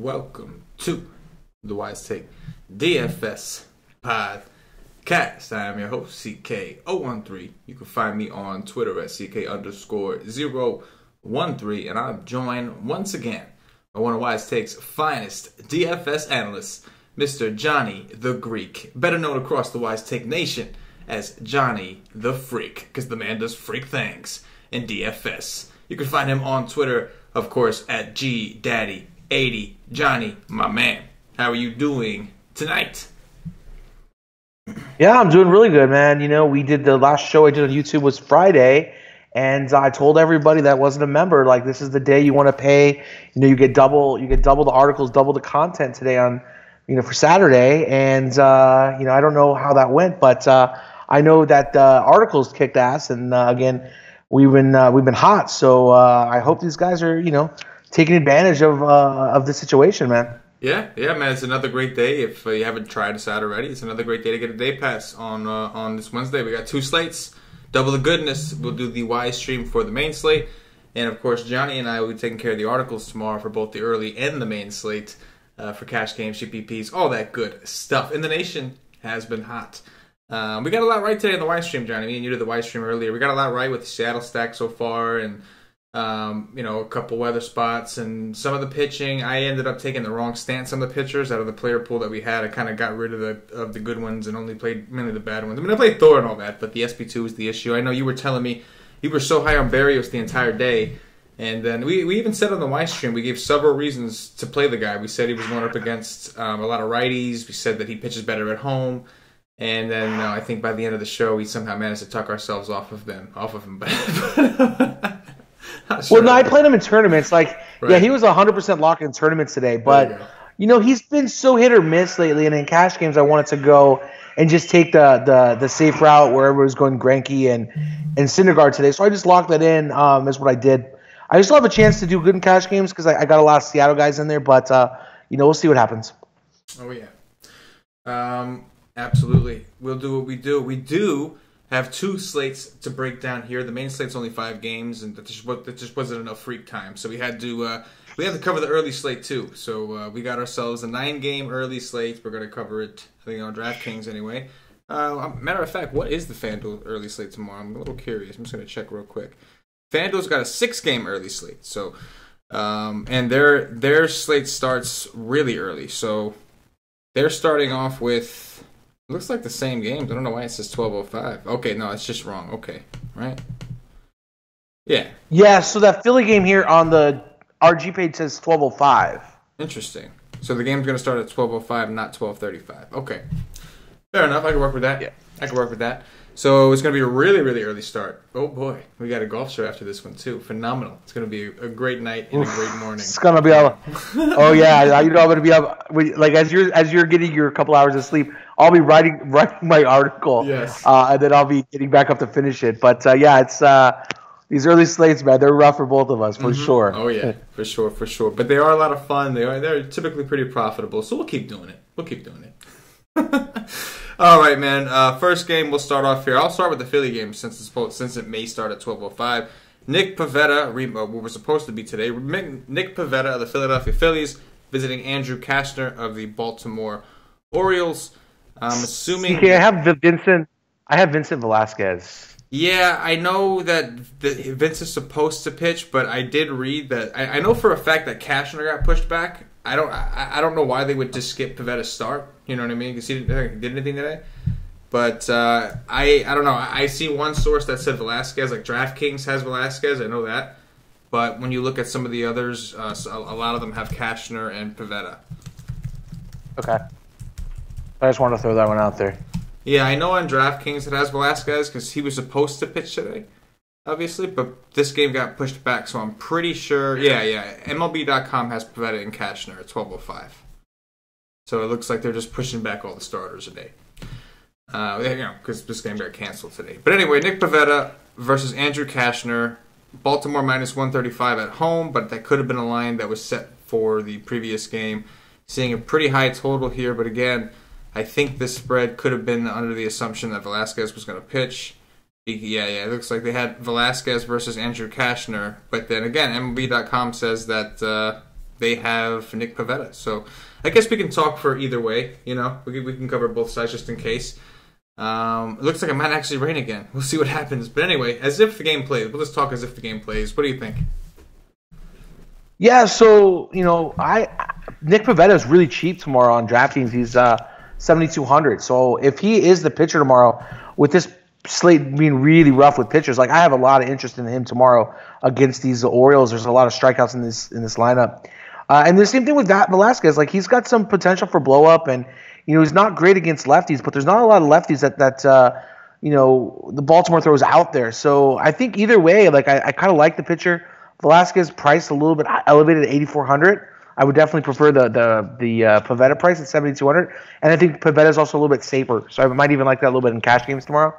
welcome to the Wise Take DFS podcast. I am your host, CK013. You can find me on Twitter at CK_013, and I'm joined once again by one of Wise Take's finest DFS analysts, Mr. Johnny the Greek, better known across the Wise Take Nation as Johnny the Freak, because the man does freak things in DFS. You can find him on Twitter, of course, at GDaddy80. Johnny, my man, how are you doing tonight? Yeah, I'm doing really good, man. You know, we did the last show I did on YouTube was Friday, and I told everybody that wasn't a member, like, this is the day you want to pay. You know, you get double the articles, double the content today on, for Saturday. And I don't know how that went, but I know that the articles kicked ass, and again, we've been hot. So I hope these guys are taking advantage of the situation, man. Yeah, man. It's another great day. If you haven't tried us out already, it's another great day to get a day pass on this Wednesday. We got two slates, double the goodness. We'll do the Wise stream for the main slate, and of course, Johnny and I will be taking care of the articles tomorrow for both the early and the main slate for cash games, GPPs, all that good stuff. And the nation has been hot. We got a lot right today in the Wise stream, Johnny. Me and you did the Wise stream earlier. We got a lot right with the Seattle stack so far, and a couple weather spots and some of the pitching. I ended up taking the wrong stance on the pitchers out of the player pool that we had. I kind of got rid of the good ones and only played mainly the bad ones. I mean, I played Thor and all that, but the SP2 was the issue. I know you were telling me you were so high on Barrios the entire day, and then we even said on the Wise stream we gave several reasons to play the guy. We said he was going up against a lot of righties. We said that he pitches better at home. And then I think by the end of the show, we somehow managed to tuck ourselves off of him. Well, no, I played him in tournaments. Like, right. Yeah, he was 100% locked in tournaments today. But, he's been so hit or miss lately. And in cash games, I wanted to go and just take the safe route wherever it was going Greinke and Syndergaard today. So I just locked that in. Is what I did. I still have a chance to do good in cash games because I got a lot of Seattle guys in there. But, we'll see what happens. Oh, yeah. Absolutely. We'll do what we do. We do have two slates to break down here. The main slate's only 5 games, and that just wasn't enough freak time. So we had to cover the early slate too. So we got ourselves a 9-game early slate. We're going to cover it, I think, on DraftKings anyway. Matter of fact, what is the FanDuel early slate tomorrow? I'm a little curious. I'm just going to check real quick. FanDuel's got a 6-game early slate. So, and their slate starts really early. So they're starting off with. Looks like the same games. I don't know why it says 12:05. Okay, no, it's just wrong. Okay, right? Yeah. Yeah, so that Philly game here on the RG page says 12:05. Interesting. So the game's going to start at 12:05, not 12:35. Okay. Fair enough. I can work with that. Yeah. I can work with that. So it's going to be a really, really early start. Oh, boy. We got a golf show after this one, too. Phenomenal. It's going to be a great night and a great morning. It's going to be all... Oh, yeah. I'm going to be up... Like, as you're getting your couple hours of sleep, I'll be writing my article. Yes. And then I'll be getting back up to finish it. But, it's... these early slates, man, they're rough for both of us, for sure. Oh, yeah. For sure. But they are a lot of fun. They're typically pretty profitable. So we'll keep doing it. All right, man. First game, we'll start off here. I'll start with the Philly game since it may start at 12:05. Nick Pivetta, what we're supposed to be today. Nick Pivetta of the Philadelphia Phillies visiting Andrew Kastner of the Baltimore Orioles. I'm assuming. Okay, I have Vincent Velasquez. Yeah, I know that Vince is supposed to pitch, but I did read that. I know for a fact that Kastner got pushed back. I don't know why they would just skip Pivetta's start. You know what I mean? Because he didn't did anything today. But I don't know. I see one source that said Velasquez, like DraftKings has Velasquez. I know that. But when you look at some of the others, a lot of them have Kastner and Pivetta. Okay. I just wanted to throw that one out there. Yeah, I know on DraftKings it has Velasquez because he was supposed to pitch today, obviously, but this game got pushed back, so I'm pretty sure. Yeah. MLB.com has Pivetta and Kastner at 12:05. So it looks like they're just pushing back all the starters a day. Because this game got canceled today. But anyway, Nick Pivetta versus Andrew Kastner. Baltimore minus 135 at home, but that could have been a line that was set for the previous game. Seeing a pretty high total here, but again, I think this spread could have been under the assumption that Velasquez was going to pitch. Yeah, it looks like they had Velasquez versus Andrew Kastner. But then again, MLB.com says that they have Nick Pivetta. So I guess we can talk for either way. You know, we can cover both sides just in case. It looks like it might actually rain again. We'll see what happens. But anyway, as if the game plays. We'll just talk as if the game plays. What do you think? Yeah, so Nick Pivetta is really cheap tomorrow on DraftKings. He's 7,200. So if he is the pitcher tomorrow, with this slate being really rough with pitchers, like I have a lot of interest in him tomorrow against these Orioles. There's a lot of strikeouts in this lineup, and the same thing with Velasquez. Like he's got some potential for blow up, and he's not great against lefties, but there's not a lot of lefties that the Baltimore throws out there. So I think either way, like I kind of like the pitcher. Velasquez priced a little bit elevated at 8,400. I would definitely prefer the Pivetta price at 7,200, and I think Pivetta is also a little bit safer, so I might even like that a little bit in cash games tomorrow.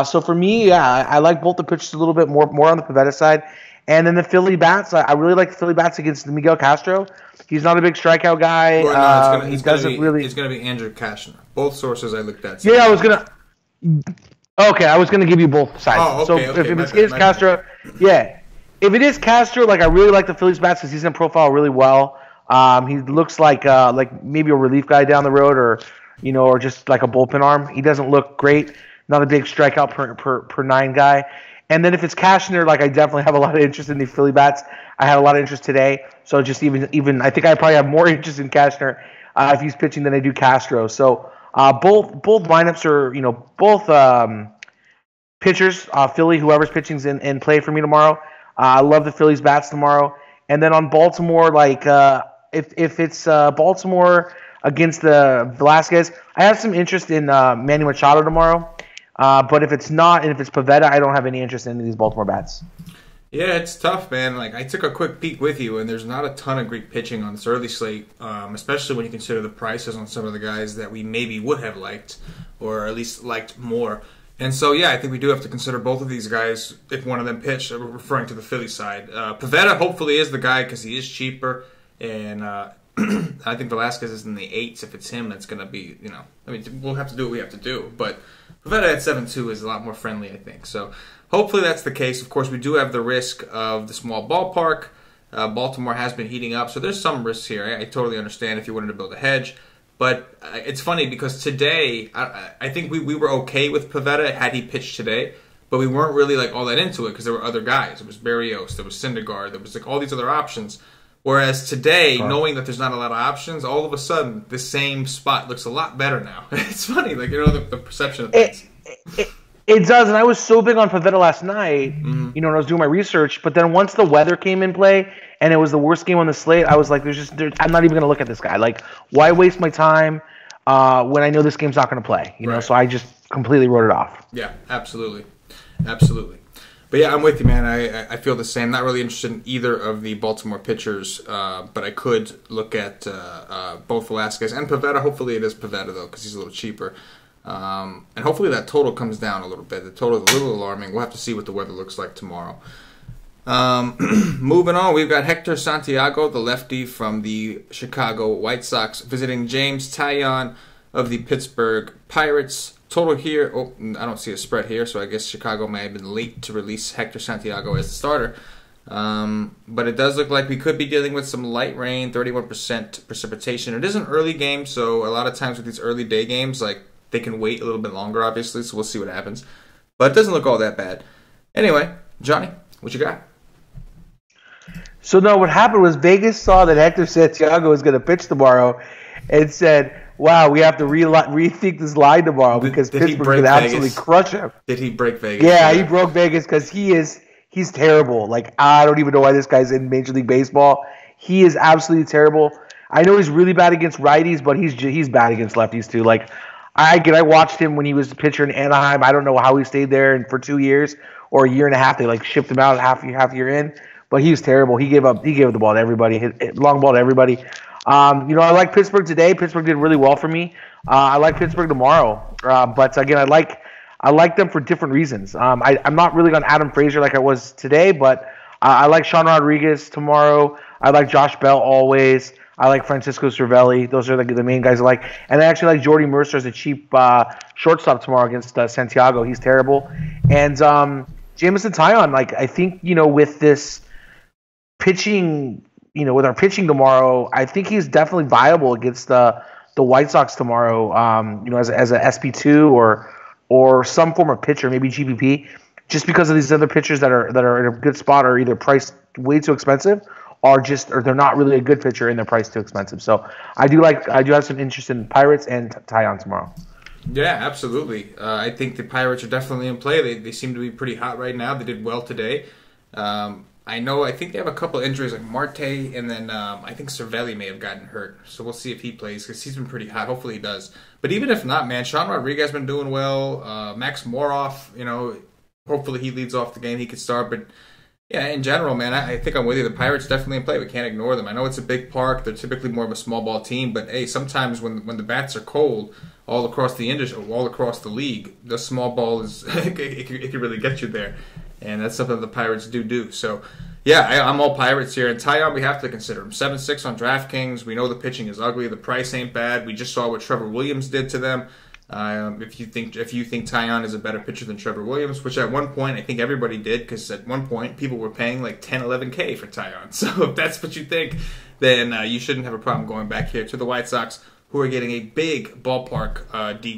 So for me, yeah, I like both the pitchers a little bit more on the Pivetta side, and then the Philly bats. I really like the Philly bats against Miguel Castro. He's not a big strikeout guy. Well, no, it's going to be Andrew Cashner. Both sources I looked at. Yeah, I was gonna give you both sides. Oh, okay, so if it is Castro, yeah. If it is Castro, like I really like the Phillies bats because he's going to profile really well. He looks like maybe a relief guy down the road, or just like a bullpen arm. He doesn't look great. Not a big strikeout per nine guy. And then if it's Cashner, like I definitely have a lot of interest in the Philly bats. I had a lot of interest today, so just even I think I probably have more interest in Cashner if he's pitching than I do Castro. So both lineups are both pitchers. Philly, whoever's pitching's in play for me tomorrow. I love the Phillies bats tomorrow. And then on Baltimore, like if it's Baltimore against the Velasquez, I have some interest in Manny Machado tomorrow. But if it's not, and if it's Pivetta, I don't have any interest in any of these Baltimore bats. Yeah, it's tough, man. Like I took a quick peek with you, and there's not a ton of Greek pitching on this early slate, especially when you consider the prices on some of the guys that we maybe would have liked, or at least liked more. And so, yeah, I think we do have to consider both of these guys if one of them pitched, referring to the Philly side. Pivetta hopefully is the guy because he is cheaper, and I think Velasquez is in the 8s. If it's him, that's going to be, we'll have to do what we have to do. But Pivetta at 7.2 is a lot more friendly, I think. So hopefully that's the case. Of course, we do have the risk of the small ballpark. Baltimore has been heating up, so there's some risks here. I totally understand if you wanted to build a hedge. But it's funny because today, I think we were okay with Pivetta had he pitched today, but we weren't really like all that into it because there were other guys. There was Berrios, there was Syndergaard, there was like all these other options. Whereas today, knowing that there's not a lot of options, all of a sudden, the same spot looks a lot better now. It's funny, like the perception of things. It does, and I was so big on Pivetta last night, when I was doing my research. But then once the weather came in play, and it was the worst game on the slate, I was like, I'm not even going to look at this guy. Like, why waste my time when I know this game's not going to play? Right. So I just completely wrote it off. Yeah, absolutely. But yeah, I'm with you, man. I feel the same. Not really interested in either of the Baltimore pitchers, but I could look at both Velasquez and Pivetta. Hopefully it is Pivetta, though, because he's a little cheaper. And hopefully that total comes down a little bit. The total is a little alarming. We'll have to see what the weather looks like tomorrow. Moving on, we've got Hector Santiago, the lefty from the Chicago White Sox, visiting James Taillon of the Pittsburgh Pirates. Total here, I don't see a spread here, so I guess Chicago may have been late to release Hector Santiago as the starter. But it does look like we could be dealing with some light rain, 31% precipitation. It is an early game, so a lot of times with these early day games, like they can wait a little bit longer, obviously, so we'll see what happens. But it doesn't look all that bad. Anyway, Johnny, what you got? So, no, what happened was Vegas saw that Hector Santiago was going to pitch tomorrow and said, wow, we have to rethink this line tomorrow because Pittsburgh could absolutely crush him. Did he break Vegas? Yeah, he broke Vegas because he's terrible. Like, I don't even know why this guy's in Major League Baseball. He is absolutely terrible. I know he's really bad against righties, but he's bad against lefties too. Like, I watched him when he was a pitcher in Anaheim. I don't know how he stayed there for 2 years or a year and a half. They like shipped him out half year in. But he was terrible. He gave the ball to everybody, hit long ball to everybody. I like Pittsburgh today. Pittsburgh did really well for me. I like Pittsburgh tomorrow. But again, I like them for different reasons. I'm not really on Adam Frazier like I was today, but I like Sean Rodriguez tomorrow. I like Josh Bell always. I like Francisco Cervelli. Those are the main guys I like. And I actually like Jordy Mercer as a cheap shortstop tomorrow against Santiago. He's terrible. And Jamison Taillon, like I think with this pitching with our pitching tomorrow, I think he's definitely viable against the White Sox tomorrow. As a SP2 or some form of pitcher, maybe GPP, just because of these other pitchers that are in a good spot are either priced way too expensive or they're not really a good pitcher and they're priced too expensive. So I do have some interest in Pirates and Tyon tomorrow. Yeah, absolutely. I think the Pirates are definitely in play. They seem to be pretty hot right now. They did well today. I think they have a couple of injuries like Marte, and then I think Cervelli may have gotten hurt. So we'll see if he plays because he's been pretty hot. Hopefully he does. But even if not, man, Sean Rodriguez has been doing well. Max Moroff, hopefully he leads off the game. He could start. But yeah, in general, man, I think I'm with you. The Pirates definitely in play. We can't ignore them. I know it's a big park. They're typically more of a small ball team. But hey, sometimes when the bats are cold all across the industry, all across the league, the small ball is it can really get you there. And that's something the Pirates do. So, yeah, I'm all Pirates here. And Tyon, we have to consider him. 7-6 on DraftKings. We know the pitching is ugly. The price ain't bad. We just saw what Trevor Williams did to them. If you think Tyon is a better pitcher than Trevor Williams, which at one point I think everybody did, because at one point people were paying like 10, 11K for Tyon. So if that's what you think, then you shouldn't have a problem going back here to the White Sox, who are getting a big ballpark,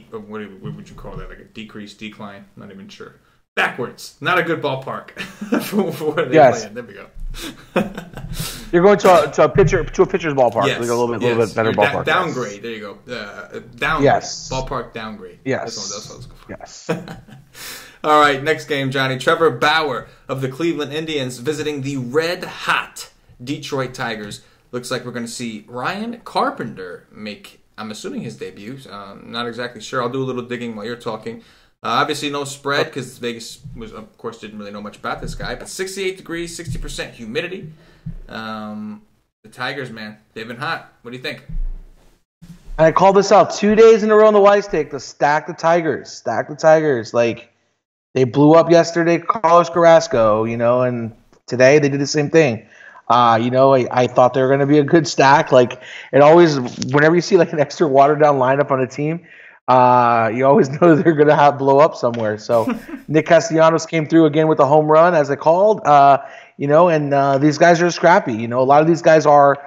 what would you call that? Like a decline? I'm not even sure. Backwards. Not a good ballpark for where they're playing. There we go. You're going to a pitcher's ballpark. Yes. Like a little bit better ballpark. Downgrade. There you go. Yes. Ballpark downgrade. Yes. That's what I was going for. Yes. All right, next game, Johnny. Trevor Bauer of the Cleveland Indians visiting the red-hot Detroit Tigers. Looks like we're going to see Ryan Carpenter make, I'm assuming, his debut. Not exactly sure. I'll do a little digging while you're talking. Obviously no spread because Vegas of course didn't really know much about this guy. But 68 degrees, 60% humidity. The Tigers, man, they've been hot. What do you think? And I called this out 2 days in a row on the Wise Take to stack the Tigers. Like, they blew up yesterday, Carlos Carrasco, and today they did the same thing. I thought they were going to be a good stack. Like, it always, whenever you see like an extra watered down lineup on a team, you always know they're going to blow up somewhere. So Nick Castellanos came through again with a home run, as I called, and these guys are scrappy. A lot of these guys are,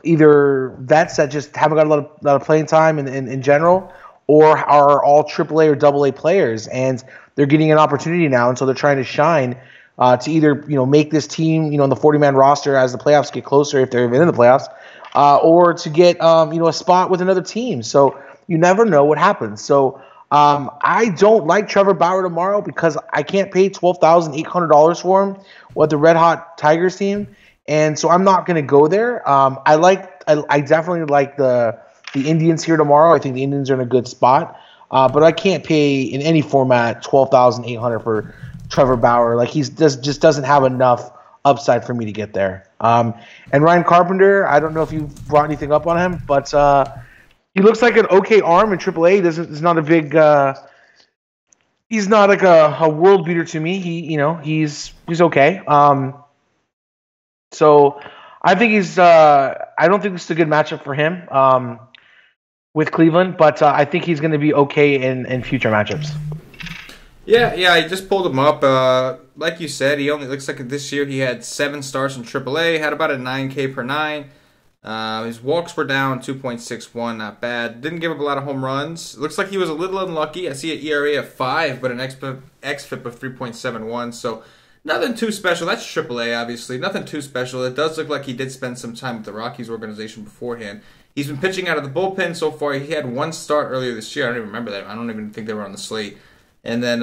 either vets that just haven't got a lot of playing time in general, or are all AAA or AA players, and they're getting an opportunity now, and so they're trying to shine to either make this team in the 40-man roster as the playoffs get closer, if they're even in the playoffs, or to get a spot with another team. So you never know what happens. So I don't like Trevor Bauer tomorrow because I can't pay $12,800 for him with the Red Hot Tigers team, and so I'm not going to go there. I definitely like the Indians here tomorrow. I think the Indians are in a good spot, but I can't pay in any format $12,800 for Trevor Bauer. Like, he just doesn't have enough upside for me to get there. And Ryan Carpenter, I don't know if you brought anything up on him, but he looks like an okay arm in AAA. He's not a big. He's not like a world beater to me. He's okay. So I think he's. I don't think this is a good matchup for him with Cleveland, but I think he's going to be okay in future matchups. Yeah, I just pulled him up. Like you said, he only looks like this year he had 7 starts in AAA, had about a 9K per 9. His walks were down 2.61, not bad. Didn't give up a lot of home runs. Looks like he was a little unlucky. I see an ERA of 5, but an xFIP of 3.71. So nothing too special. That's AAA, obviously. Nothing too special. It does look like he did spend some time with the Rockies organization beforehand. He's been pitching out of the bullpen so far. He had 1 start earlier this year. I don't even remember that. I don't even think they were on the slate. And then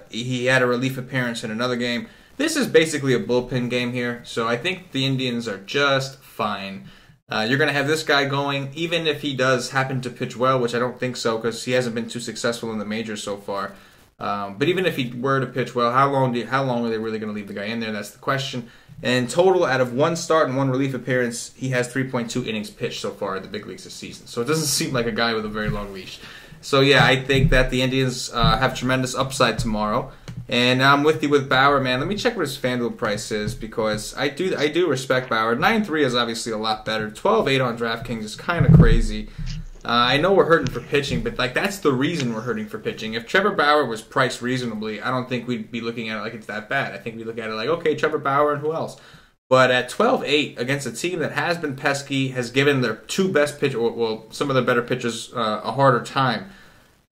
he had a relief appearance in another game. This is basically a bullpen game here. So I think the Indians are just fine. You're going to have this guy going, even if he does happen to pitch well, which I don't think so because he hasn't been too successful in the majors so far. But even if he were to pitch well, how long are they really going to leave the guy in there? That's the question. And total, out of 1 start and 1 relief appearance, he has 3.2 innings pitched so far at the big leagues this season. So it doesn't seem like a guy with a very long leash. So yeah, I think that the Indians have tremendous upside tomorrow. And I'm with you with Bauer, man. Let me check what his FanDuel price is because I do respect Bauer. 9.3 is obviously a lot better. 12.8 on DraftKings is kind of crazy. I know we're hurting for pitching, but that's the reason we're hurting for pitching. If Trevor Bauer was priced reasonably, I don't think we'd be looking at it like it's that bad. I think we look at it like, okay, Trevor Bauer and who else? But at 12-8 against a team that has been pesky, has given their two best pitchers, well, some of the better pitchers, a harder time,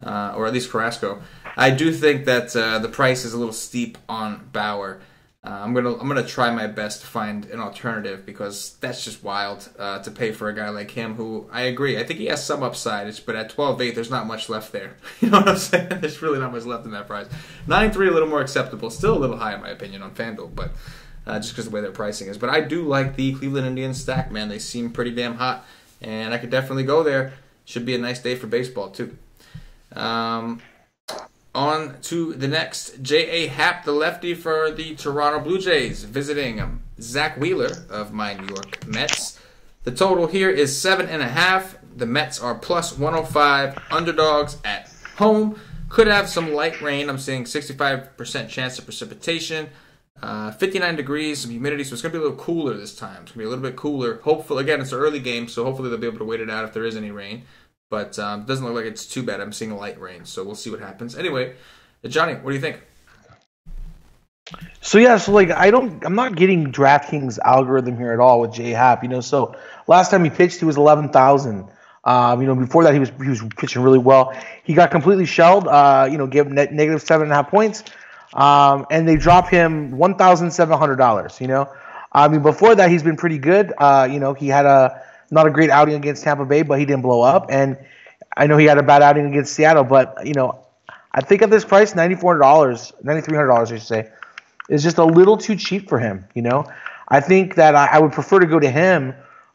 or at least Carrasco, I do think that the price is a little steep on Bauer. I'm gonna try my best to find an alternative because that's just wild to pay for a guy like him. Who I agree, I think he has some upside, but at 12-8, there's not much left there. You know what I'm saying? There's really not much left in that price. 9-3, a little more acceptable, still a little high in my opinion on FanDuel, but. Just because of the way their pricing is. But I do like the Cleveland Indians stack, man. They seem pretty damn hot. And I could definitely go there. Should be a nice day for baseball, too. On to the next. J.A. Happ, the lefty for the Toronto Blue Jays, visiting Zach Wheeler of my New York Mets. The total here is 7.5. The Mets are plus 105. Underdogs at home. Could have some light rain. I'm seeing 65% chance of precipitation. 59 degrees, some humidity, so it's going to be a little cooler this time. It's going to be a little bit cooler. Hopefully, again, it's an early game, so hopefully they'll be able to wait it out if there is any rain. But it doesn't look like it's too bad. I'm seeing a light rain, so we'll see what happens. Anyway, Johnny, what do you think? So I'm not getting DraftKings algorithm here at all with J Happ. So last time he pitched, he was 11,000. Before that he was pitching really well. He got completely shelled. Gave negative 7.5 points. And they drop him $1,700. Before that he's been pretty good. He had not a great outing against Tampa Bay, but he didn't blow up. And I know he had a bad outing against Seattle, but I think at this price, $9,300, I should say, is just a little too cheap for him. I think that I would prefer to go to him.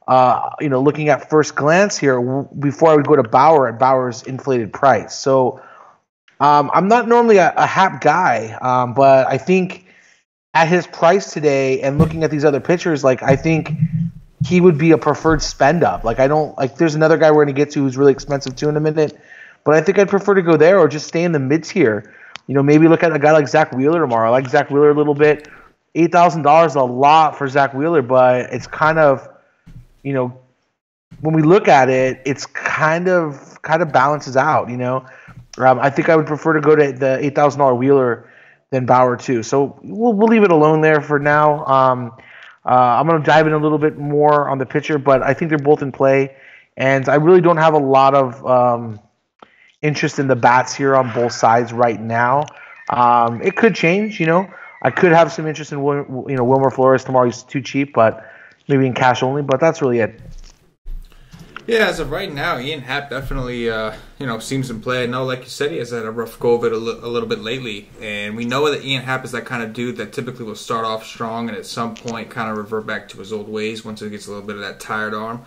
Looking at first glance here before I would go to Bauer at Bauer's inflated price. So. I'm not normally a Happ guy, but I think at his price today and looking at these other pitchers, I think he would be a preferred spend up. There's another guy we're going to get to who's really expensive too in a minute, but I think I'd prefer to go there or just stay in the mid tier. Maybe look at a guy like Zach Wheeler tomorrow. I like Zach Wheeler a little bit. $8,000 a lot for Zach Wheeler, but it's kind of, when we look at it, it's kind of balances out, I think I would prefer to go to the $8,000 Wheeler than Bauer too. So we'll leave it alone there for now. I'm going to dive in a little bit more on the pitcher, but I think they're both in play, and I really don't have a lot of interest in the bats here on both sides right now. It could change, I could have some interest in Wilmer Flores tomorrow. He's too cheap, but maybe in cash only. But that's really it. Yeah, as of right now, Ian Happ definitely, seems in play. I know, like you said, he has had a rough go of it a little bit lately, and we know that Ian Happ is that kind of dude that typically will start off strong and at some point kind of revert back to his old ways once he gets a little bit of that tired arm.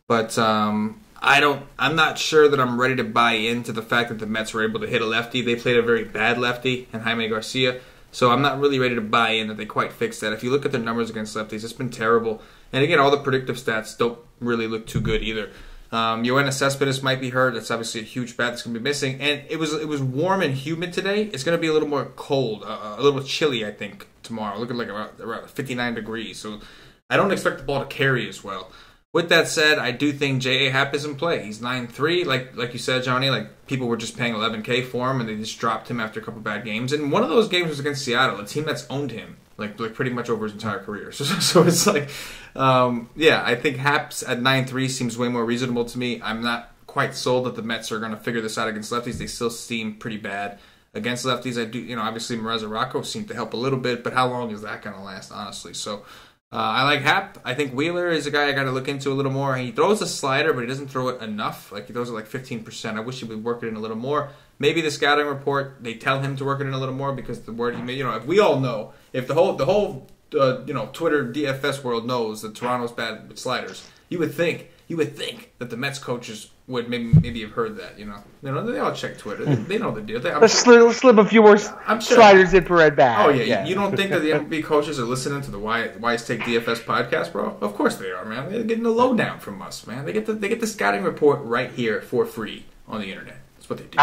But I'm not sure that I'm ready to buy into the fact that the Mets were able to hit a lefty. They played a very bad lefty in Jaime Garcia, so I'm not really ready to buy in that they quite fixed that. If you look at their numbers against lefties, it's been terrible. And again, all the predictive stats don't really look too good either. Yoenis Cespedes might be hurt. That's obviously a huge bat that's going to be missing. And it was warm and humid today. It's going to be a little more cold, a little chilly, I think, tomorrow. Looking like around 59 degrees. So I don't expect the ball to carry as well. With that said, I do think J.A. Happ is in play. He's 9-3, like you said, Johnny. People were just paying $11K for him, and they just dropped him after a couple bad games. And one of those games was against Seattle, a team that's owned him pretty much over his entire career. So it's I think Happ's at 9-3 seems way more reasonable to me. I'm not quite sold that the Mets are going to figure this out against lefties. They still seem pretty bad against lefties. I do, obviously Mareza Rocco seemed to help a little bit, but how long is that going to last, honestly? So I like Happ. I think Wheeler is a guy I got to look into a little more. He throws a slider, but he doesn't throw it enough. He throws it 15%. I wish he would work it in a little more. Maybe the scouting report, they tell him to work it in a little more because the word, if we all know, if the whole Twitter DFS world knows that Toronto's bad with sliders, you would think that the Mets coaches would maybe have heard that. They all check Twitter. They know the deal. Let's slip a few more sliders in per at bat. Oh yeah. You don't think that the MLB coaches are listening to the Wise Take DFS podcast, bro? Of course they are, man. They're getting the lowdown from us, man. They get the scouting report right here for free on the internet. That's what they do.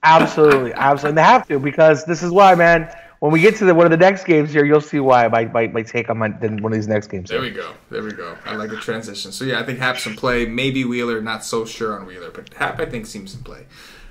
Absolutely. And they have to, because this is why, man. When we get to one of the next games here, you'll see why my take on one of these next games. There we go. I like the transition. So, yeah, I think Happ's in play. Maybe Wheeler, not so sure on Wheeler. But Happ, I think, seems in play.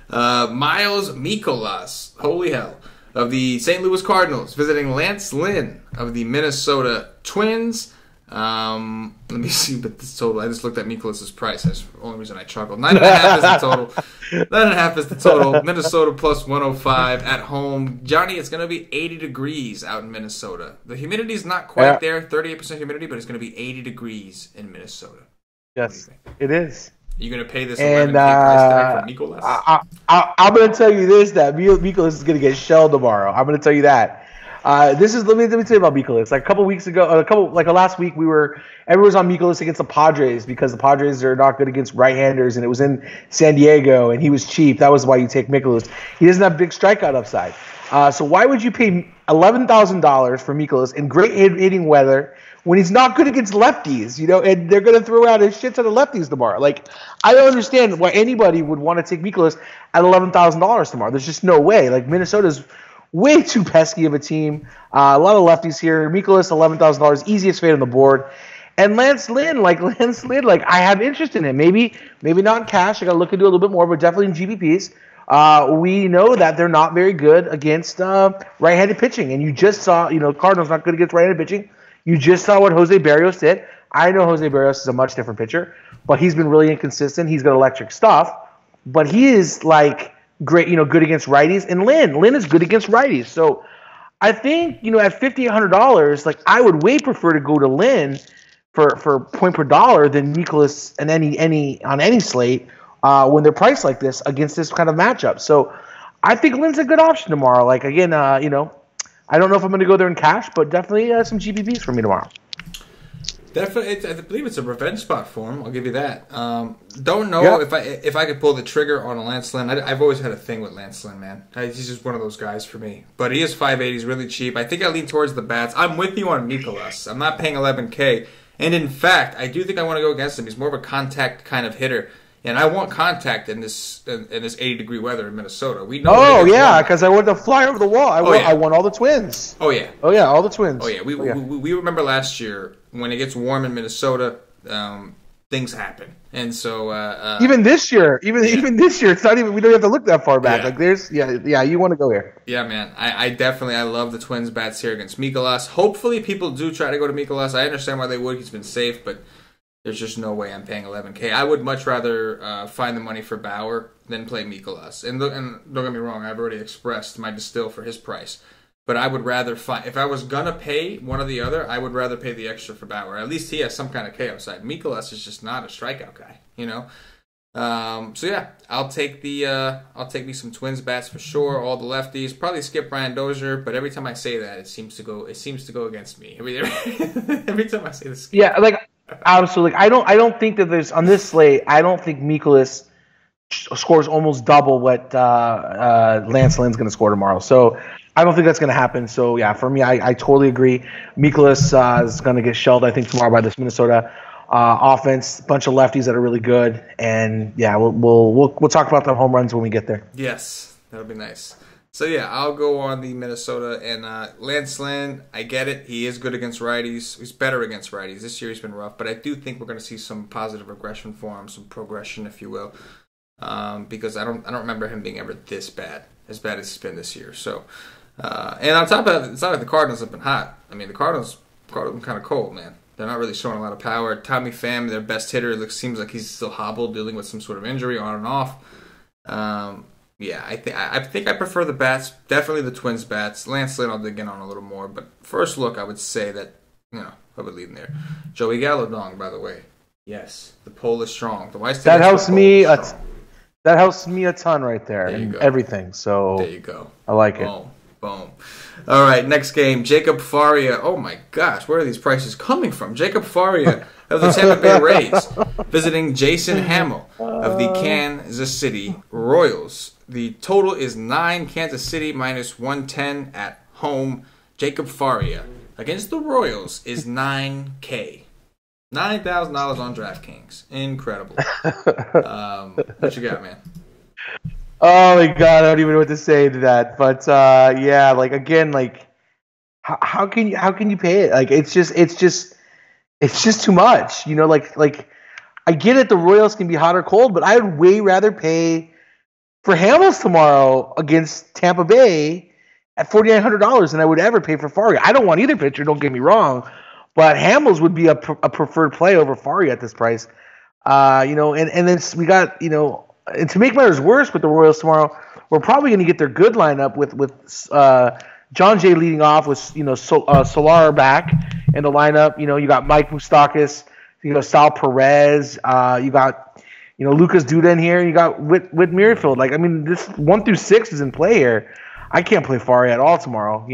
Miles Mikolas, holy hell, of the St. Louis Cardinals, visiting Lance Lynn of the Minnesota Twins. Let me see, but this total. I just looked at Mikolas's price. That's the only reason I chuckled. 9.5 is the total. 9.5 is the total. Minnesota plus 105 at home. Johnny, it's going to be 80 degrees out in Minnesota. The humidity is not quite there, 38% humidity, but it's going to be 80 degrees in Minnesota. Yes, it is. Are you going to pay this 11K price tag for Mikolas? I'm going to tell you this, that Mikolas is going to get shelled tomorrow. I'm going to tell you that. Let me tell you about Mikolas. Like a couple weeks ago, last week, everyone was on Mikolas against the Padres because the Padres are not good against right-handers, and it was in San Diego, and he was cheap. That was why you take Mikolas. He doesn't have big strikeout upside. So why would you pay $11,000 for Mikolas in great hitting weather when he's not good against lefties? And they're going to throw out a shit ton of lefties tomorrow. Like, I don't understand why anybody would want to take Mikolas at $11,000 tomorrow. There's just no way. Like, Minnesota's way too pesky of a team. A lot of lefties here. Mikolas, $11,000, easiest fade on the board. And Lance Lynn, I have interest in him. Maybe not in cash. I got to look into it a little bit more, but definitely in GPPs. We know that they're not very good against right-handed pitching. And you just saw, Cardinals not good against right-handed pitching. You just saw what Jose Barrios did. I know Jose Barrios is a much different pitcher, but he's been really inconsistent. He's got electric stuff, but he is like great, good against righties. And Lynn is good against righties. So I think, at $5,800, like I would way prefer to go to Lynn for point per dollar than Mikolas and on any slate when they're priced like this against this kind of matchup. So I think Lynn's a good option tomorrow. Like again, I don't know if I'm going to go there in cash, but definitely some GPPs for me tomorrow. Definitely, I believe it's a revenge spot for him. I'll give you that. Don't know if I could pull the trigger on a Lance Lynn. I've always had a thing with Lance Lynn, man. He's just one of those guys for me. But he is 5'8". He's really cheap. I think I lean towards the bats. I'm with you on Mikolas. I'm not paying $11K. And in fact, I do think I want to go against him. He's more of a contact kind of hitter. And I want contact in this 80-degree weather in Minnesota. We know. Oh yeah, because I want to fly over the wall. I want all the Twins. Oh yeah. Oh yeah, all the Twins. Oh yeah. We remember last year when it gets warm in Minnesota, things happen, and so even this year, even this year, it's not even. We don't have to look that far back. Yeah. Like there's you want to go here. Yeah, man. I definitely love the Twins bats here against Mikolas. Hopefully, people do try to go to Mikolas. I understand why they would. He's been safe, but there's just no way I'm paying $11K. I would much rather find the money for Bauer than play Mikolas. And don't get me wrong, I've already expressed my distill for his price. But I would rather find, if I was gonna pay one or the other, I would rather pay the extra for Bauer. At least he has some kind of K upside. Mikolas is just not a strikeout guy, So yeah, I'll take me some Twins bats for sure. All the lefties, probably skip Brian Dozier, but every time I say that, it seems to go against me. Every time I say this. Yeah, like. Absolutely. I don't think that there's on this slate. I don't think Mikolas scores almost double what Lance Lynn's going to score tomorrow. So I don't think that's going to happen. So yeah, for me, I totally agree. Mikolas is going to get shelled, I think, tomorrow by this Minnesota offense. Bunch of lefties that are really good, and yeah, we'll talk about the home runs when we get there. Yes, that'll be nice. So yeah, I'll go on the Minnesota and Lance Lynn. I get it; he is good against righties. He's better against righties. This year he's been rough, but I do think we're going to see some positive regression for him, some progression, if you will, because I don't remember him being ever this bad, as bad as he's been this year. So, and on top of that, it's not like the Cardinals have been hot. I mean, the Cardinals have been kind of cold, man. They're not really showing a lot of power. Tommy Pham, their best hitter, seems like he's still hobbled, dealing with some sort of injury on and off. Yeah, I think I prefer the bats. Definitely the Twins bats. Lance Lynn I'll dig in on a little more, but first look, I would say that I would lead in there. Joey Gallo-Dong, by the way. Yes, the poll is strong. That helps me. That helps me a ton right there and everything. So there you go. I like it. Boom. All right, next game. Jacob Faria. Oh my gosh, where are these prices coming from? Jacob Faria of the Tampa Bay Rays visiting Jason Hamill of the Kansas City Royals. The total is 9, Kansas City minus 110 at home. Jacob Faria against the Royals is $9K. $9,000 on DraftKings. Incredible. What you got, man? Oh my God, I don't even know what to say to that. But yeah, like again, like how can you pay it? Like it's just too much. Like I get it. The Royals can be hot or cold, but I would way rather pay for Hamels tomorrow against Tampa Bay at $4,900 than I would ever pay for Faria. I don't want either pitcher. Don't get me wrong, But Hamels would be a preferred play over Faria at this price. And then we got, and to make matters worse with the Royals tomorrow, we're probably going to get their good lineup with John Jay leading off with, Solar back in the lineup. You got Mike Moustakas, Sal Perez, you got, Lucas Duda in here, you got Whit Merrifield. This 1 through 6 is in play here. I can't play Faria at all tomorrow,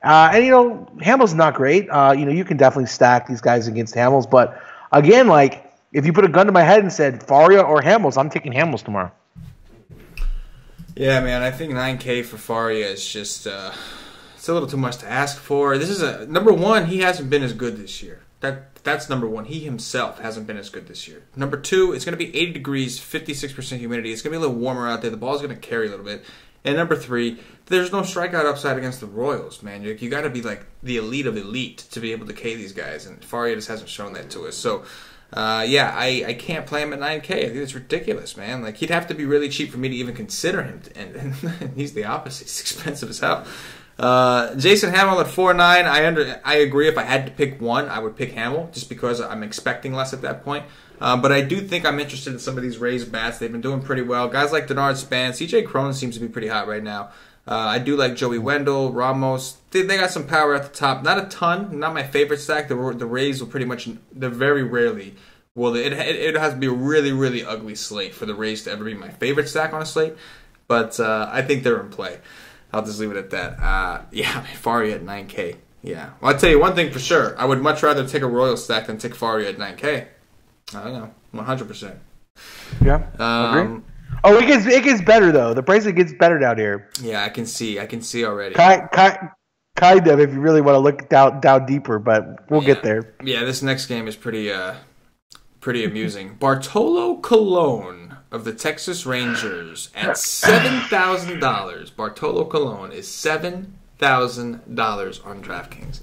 Hamels is not great. You can definitely stack these guys against Hamels, but again, if you put a gun to my head and said Faria or Hamels, I'm taking Hamels tomorrow. Yeah, man, I think 9K for Faria is just it's a little too much to ask for. This is number one. He hasn't been as good this year. That's number one. He himself hasn't been as good this year. Number two, it's going to be 80 degrees, 56% humidity. It's going to be a little warmer out there. The ball's going to carry a little bit. And number three, there's no strikeout upside against the Royals, man. You got to be like the elite of elite to be able to K these guys, and Faria just hasn't shown that to us. So, I can't play him at 9K. I think it's ridiculous, man. He'd have to be really cheap for me to even consider him, and he's the opposite. He's expensive as hell. Jason Hamill at 4.9. I agree. If I had to pick one, I would pick Hamill just because I'm expecting less at that point. But I do think I'm interested in some of these Rays bats. They've been doing pretty well. Guys like Denard Span, CK013 seems to be pretty hot right now. I do like Joey Wendell, Ramos. They got some power at the top. Not a ton. Not my favorite stack. The Rays will pretty much. They're very rarely. Well, it has to be a really, really ugly slate for the Rays to ever be my favorite stack on a slate. But I think they're in play. I'll just leave it at that. Faria at 9K. Yeah. Well, I'll tell you one thing for sure. I would much rather take a Royal stack than take Faria at 9K. I don't know. 100%. Yeah. Agree. Oh, it gets better though. The price gets better down here. Yeah, I can see already. Kind of, if you really want to look down deeper, but we'll get there. Yeah, this next game is pretty amusing. Bartolo Colon of the Texas Rangers at $7,000. Bartolo Colon is $7,000 on DraftKings.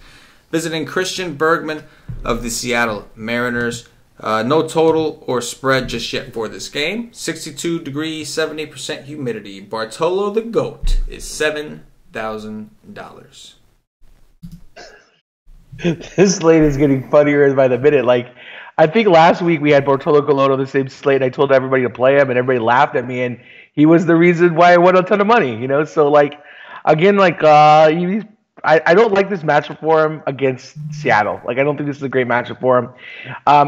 Visiting Christian Bergman of the Seattle Mariners. No total or spread just yet for this game. 62 degrees, 70% humidity. Bartolo the GOAT is $7,000. This slate is getting funnier by the minute. I think last week we had Bartolo Colon on the same slate. I told everybody to play him, and everybody laughed at me, and he was the reason why I won a ton of money. So again, I don't like this matchup for him against Seattle. I don't think this is a great matchup for him.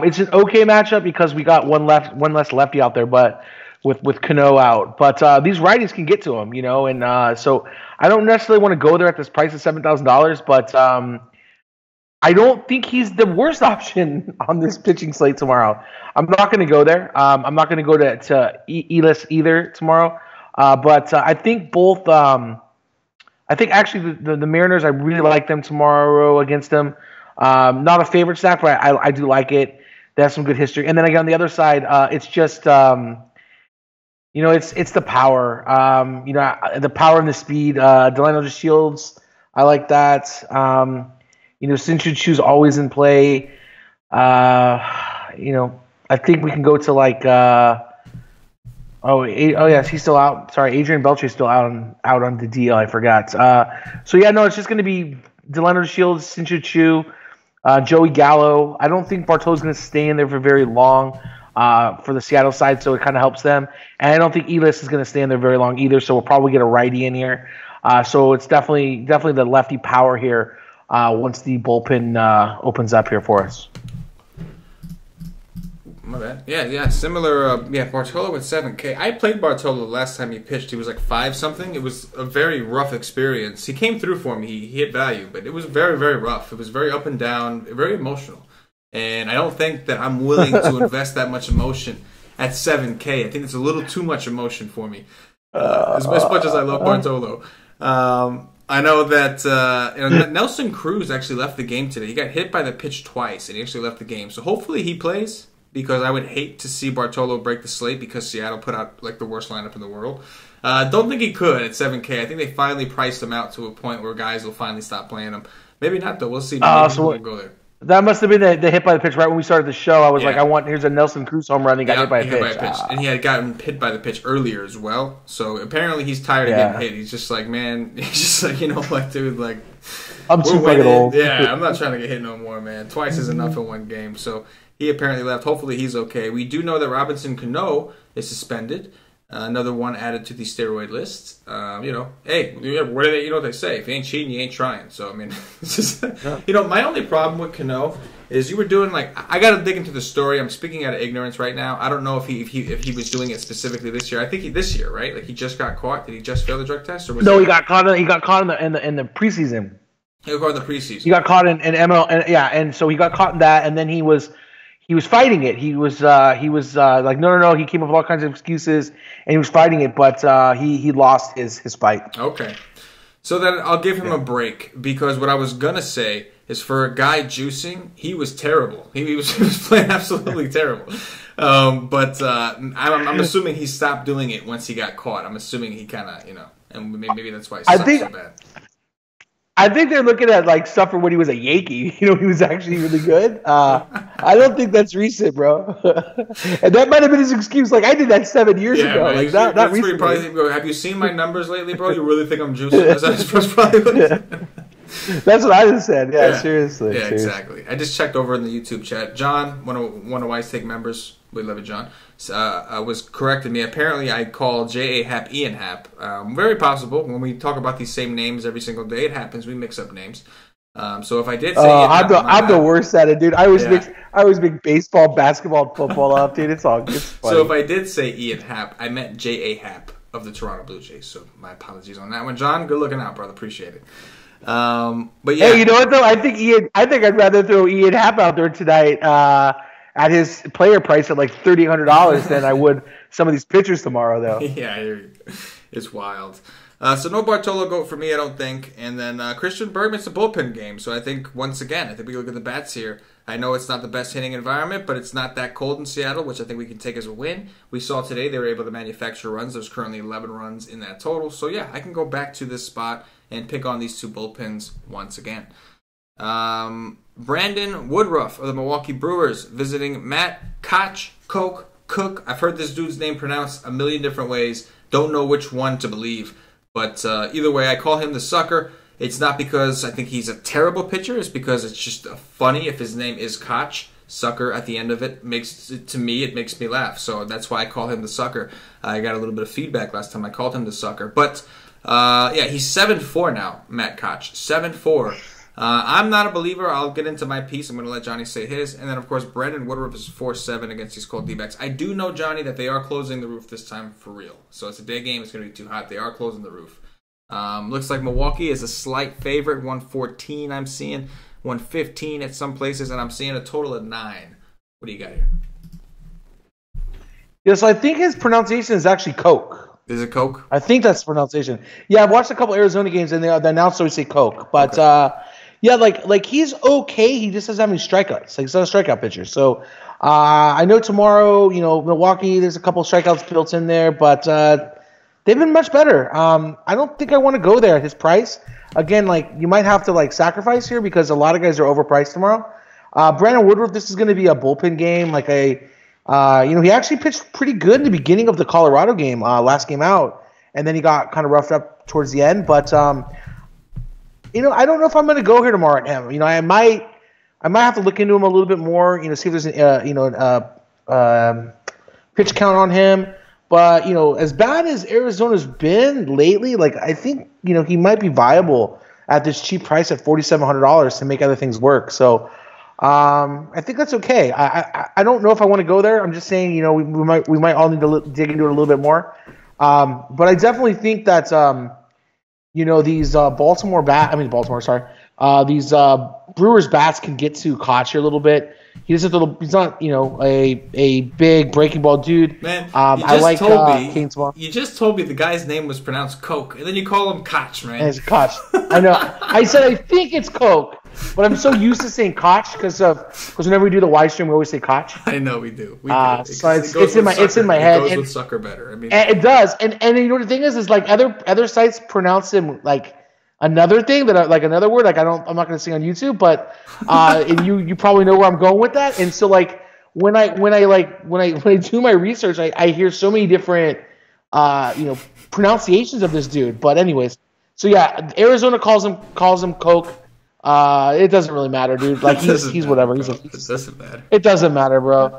It's an okay matchup because we got one less lefty out there, but with Cano out. But these righties can get to him, and so I don't necessarily want to go there at this price of $7,000, but I don't think he's the worst option on this pitching slate tomorrow. I'm not going to go there. I'm not going to go to Elis either tomorrow. But I think both. I think actually the Mariners, I really like them tomorrow against them. Not a favorite stack, but I do like it. They have some good history. And then again on the other side, it's just it's the power. The power and the speed. Delano Shields, I like that. Sinchu Chu's always in play. I think we can go to yes, he's still out. Sorry, Adrian Beltre's still out on the deal. I forgot. It's just going to be Delano Shields, Sinchu Chu, Joey Gallo. I don't think Bartolo's going to stay in there for very long for the Seattle side, so it kind of helps them. And I don't think Elis is going to stay in there very long either, so we'll probably get a righty in here. So it's definitely the lefty power here once the bullpen opens up here for us. My bad. Yeah, similar. Bartolo with 7K. I played Bartolo the last time he pitched. He was 5-something. It was a very rough experience. He came through for me. He hit value, but it was very, very rough. It was very up and down, very emotional. And I don't think that I'm willing to invest that much emotion at 7K. I think it's a little too much emotion for me. As much as I love Bartolo. I know that Nelson Cruz actually left the game today. He got hit by the pitch twice, and he actually left the game. So hopefully he plays, because I would hate to see Bartolo break the slate because Seattle put out the worst lineup in the world. Don't think he could at 7K. I think they finally priced him out to a point where guys will finally stop playing him. Maybe not, though. We'll see. Maybe we'll go there. That must have been the hit by the pitch right when we started the show. I was Yeah. like, here's a Nelson Cruz home run. He got hit by a pitch. And he had gotten hit by the pitch earlier as well. So apparently he's tired of getting hit. He's just like, man, he's just like, you know what, dude, like, I'm too fucking old. Yeah, I'm not trying to get hit no more, man. Twice is enough in one game. So he apparently left. Hopefully he's okay. We do know that Robinson Cano is suspended. Another one added to the steroid list. You know, hey, what do they? You know what they say? If you ain't cheating, you ain't trying. So I mean, it's just, you know, my only problem with Cano is you were doing like I got to dig into the story. I'm speaking out of ignorance right now. I don't know if he was doing it specifically this year. I think this year, right? Like he just got caught. Did he just fail the drug test? Or was he got caught. He got caught in the preseason. He got caught in the preseason. He got caught in ML, and so he got caught in that, and then he was fighting it. He was like, no. He came up with all kinds of excuses, and he was fighting it, but he lost his fight. Okay. So then I'll give him a break, because what I was going to say is for a guy juicing, he was terrible. He was playing absolutely terrible. But I'm assuming he stopped doing it once he got caught. I'm assuming he kind of, you know, and maybe that's why he sucks so bad. I think they're looking at like stuff from when he was a Yankee. You know, he was actually really good. I don't think that's recent, bro. And that might have been his excuse. Like I did that 7 years ago. Man, like not recently. Probably, have you seen my numbers lately, bro? You really think I'm juicing? That's probably what he said. That's what I just said. Yeah, seriously. Yeah, exactly. I just checked over in the YouTube chat. John, one of Wise Take members, we love it, John, was correcting me. Apparently, I called J.A. Happ Ian Happ. Very possible. When we talk about these same names every single day, it happens. We mix up names. So if I did say Ian Happ, I'm the worst at it, dude. I always mix baseball, basketball, and football up, dude. It's funny. So if I did say Ian Happ, I meant J.A. Happ of the Toronto Blue Jays. So my apologies on that one. John, good looking out, brother. Appreciate it. But yeah. Hey, you know what though? I think I'd rather throw Ian Happ out there tonight at his player price at like $3,800 than I would some of these pitchers tomorrow, though. Yeah, I hear you. It's wild. So no Bartolo GOAT for me, I don't think. And then Christian Bergman's a bullpen game. So I think, once again, I think we look at the bats here. I know it's not the best hitting environment, but it's not that cold in Seattle, which I think we can take as a win. We saw today they were able to manufacture runs. There's currently 11 runs in that total. So yeah, I can go back to this spot and pick on these two bullpens once again. Brandon Woodruff of the Milwaukee Brewers visiting Matt Cook. I've heard this dude's name pronounced a million different ways. Don't know which one to believe. But either way, I call him the sucker. It's not because I think he's a terrible pitcher. It's because it's just funny if his name is Koch. Sucker at the end of it makes me laugh. So that's why I call him the sucker. I got a little bit of feedback last time I called him the sucker. But yeah, he's 7-4 now, Matt Koch. 7-4. I'm not a believer. I'll get into my piece. I'm going to let Johnny say his. And then, of course, Brandon Woodruff is 4-7 against these cold D-backs. I do know, Johnny, that they are closing the roof this time for real. So it's a day game. It's going to be too hot. They are closing the roof. Looks like Milwaukee is a slight favorite. 114 I'm seeing. 115 at some places. And I'm seeing a total of 9. What do you got here? Yeah, so I think his pronunciation is actually Coke. Is it Coke? I think that's the pronunciation. Yeah, I've watched a couple Arizona games, and they announced always say Coke. But, yeah, like he's okay. He just doesn't have any strikeouts. Like, he's not a strikeout pitcher. So I know tomorrow, you know, Milwaukee, there's a couple strikeouts built in there, but they've been much better. I don't think I want to go there at his price. Again, like, you might have to, like, sacrifice here because a lot of guys are overpriced tomorrow. Brandon Woodruff, this is going to be a bullpen game. Like, you know, he actually pitched pretty good in the beginning of the Colorado game, last game out, and then he got kind of roughed up towards the end. But, you know, I don't know if I'm going to go here tomorrow at him. You know, I might have to look into him a little bit more, you know, see if there's an, pitch count on him. But, you know, as bad as Arizona's been lately, like, I think, you know, he might be viable at this cheap price at $4,700 to make other things work. So I think that's okay. I don't know if I want to go there. I'm just saying, you know, we might all need to dig into it a little bit more. But I definitely think that, you know, these Brewers bats can get to Koch a little bit. He's not, you know, a big breaking ball dude. Man, I like Kane tomorrow. You just told me the guy's name was pronounced Coke, and then you call him Koch, man. And it's Koch. I know. I said I think it's Coke, but I'm so used to saying Koch because whenever we do the Y stream, we always say Koch. I know we do. So it's in my head. It goes with sucker better. I mean, and it does. And you know what the thing is like other sites pronounce him like another thing that another word I'm not going to say on YouTube, but and you probably know where I'm going with that. And so like when I do my research, I hear so many different pronunciations of this dude. But anyways, so yeah, Arizona calls him Coke. It doesn't really matter, dude. Like he's whatever. It doesn't matter. It doesn't matter, bro.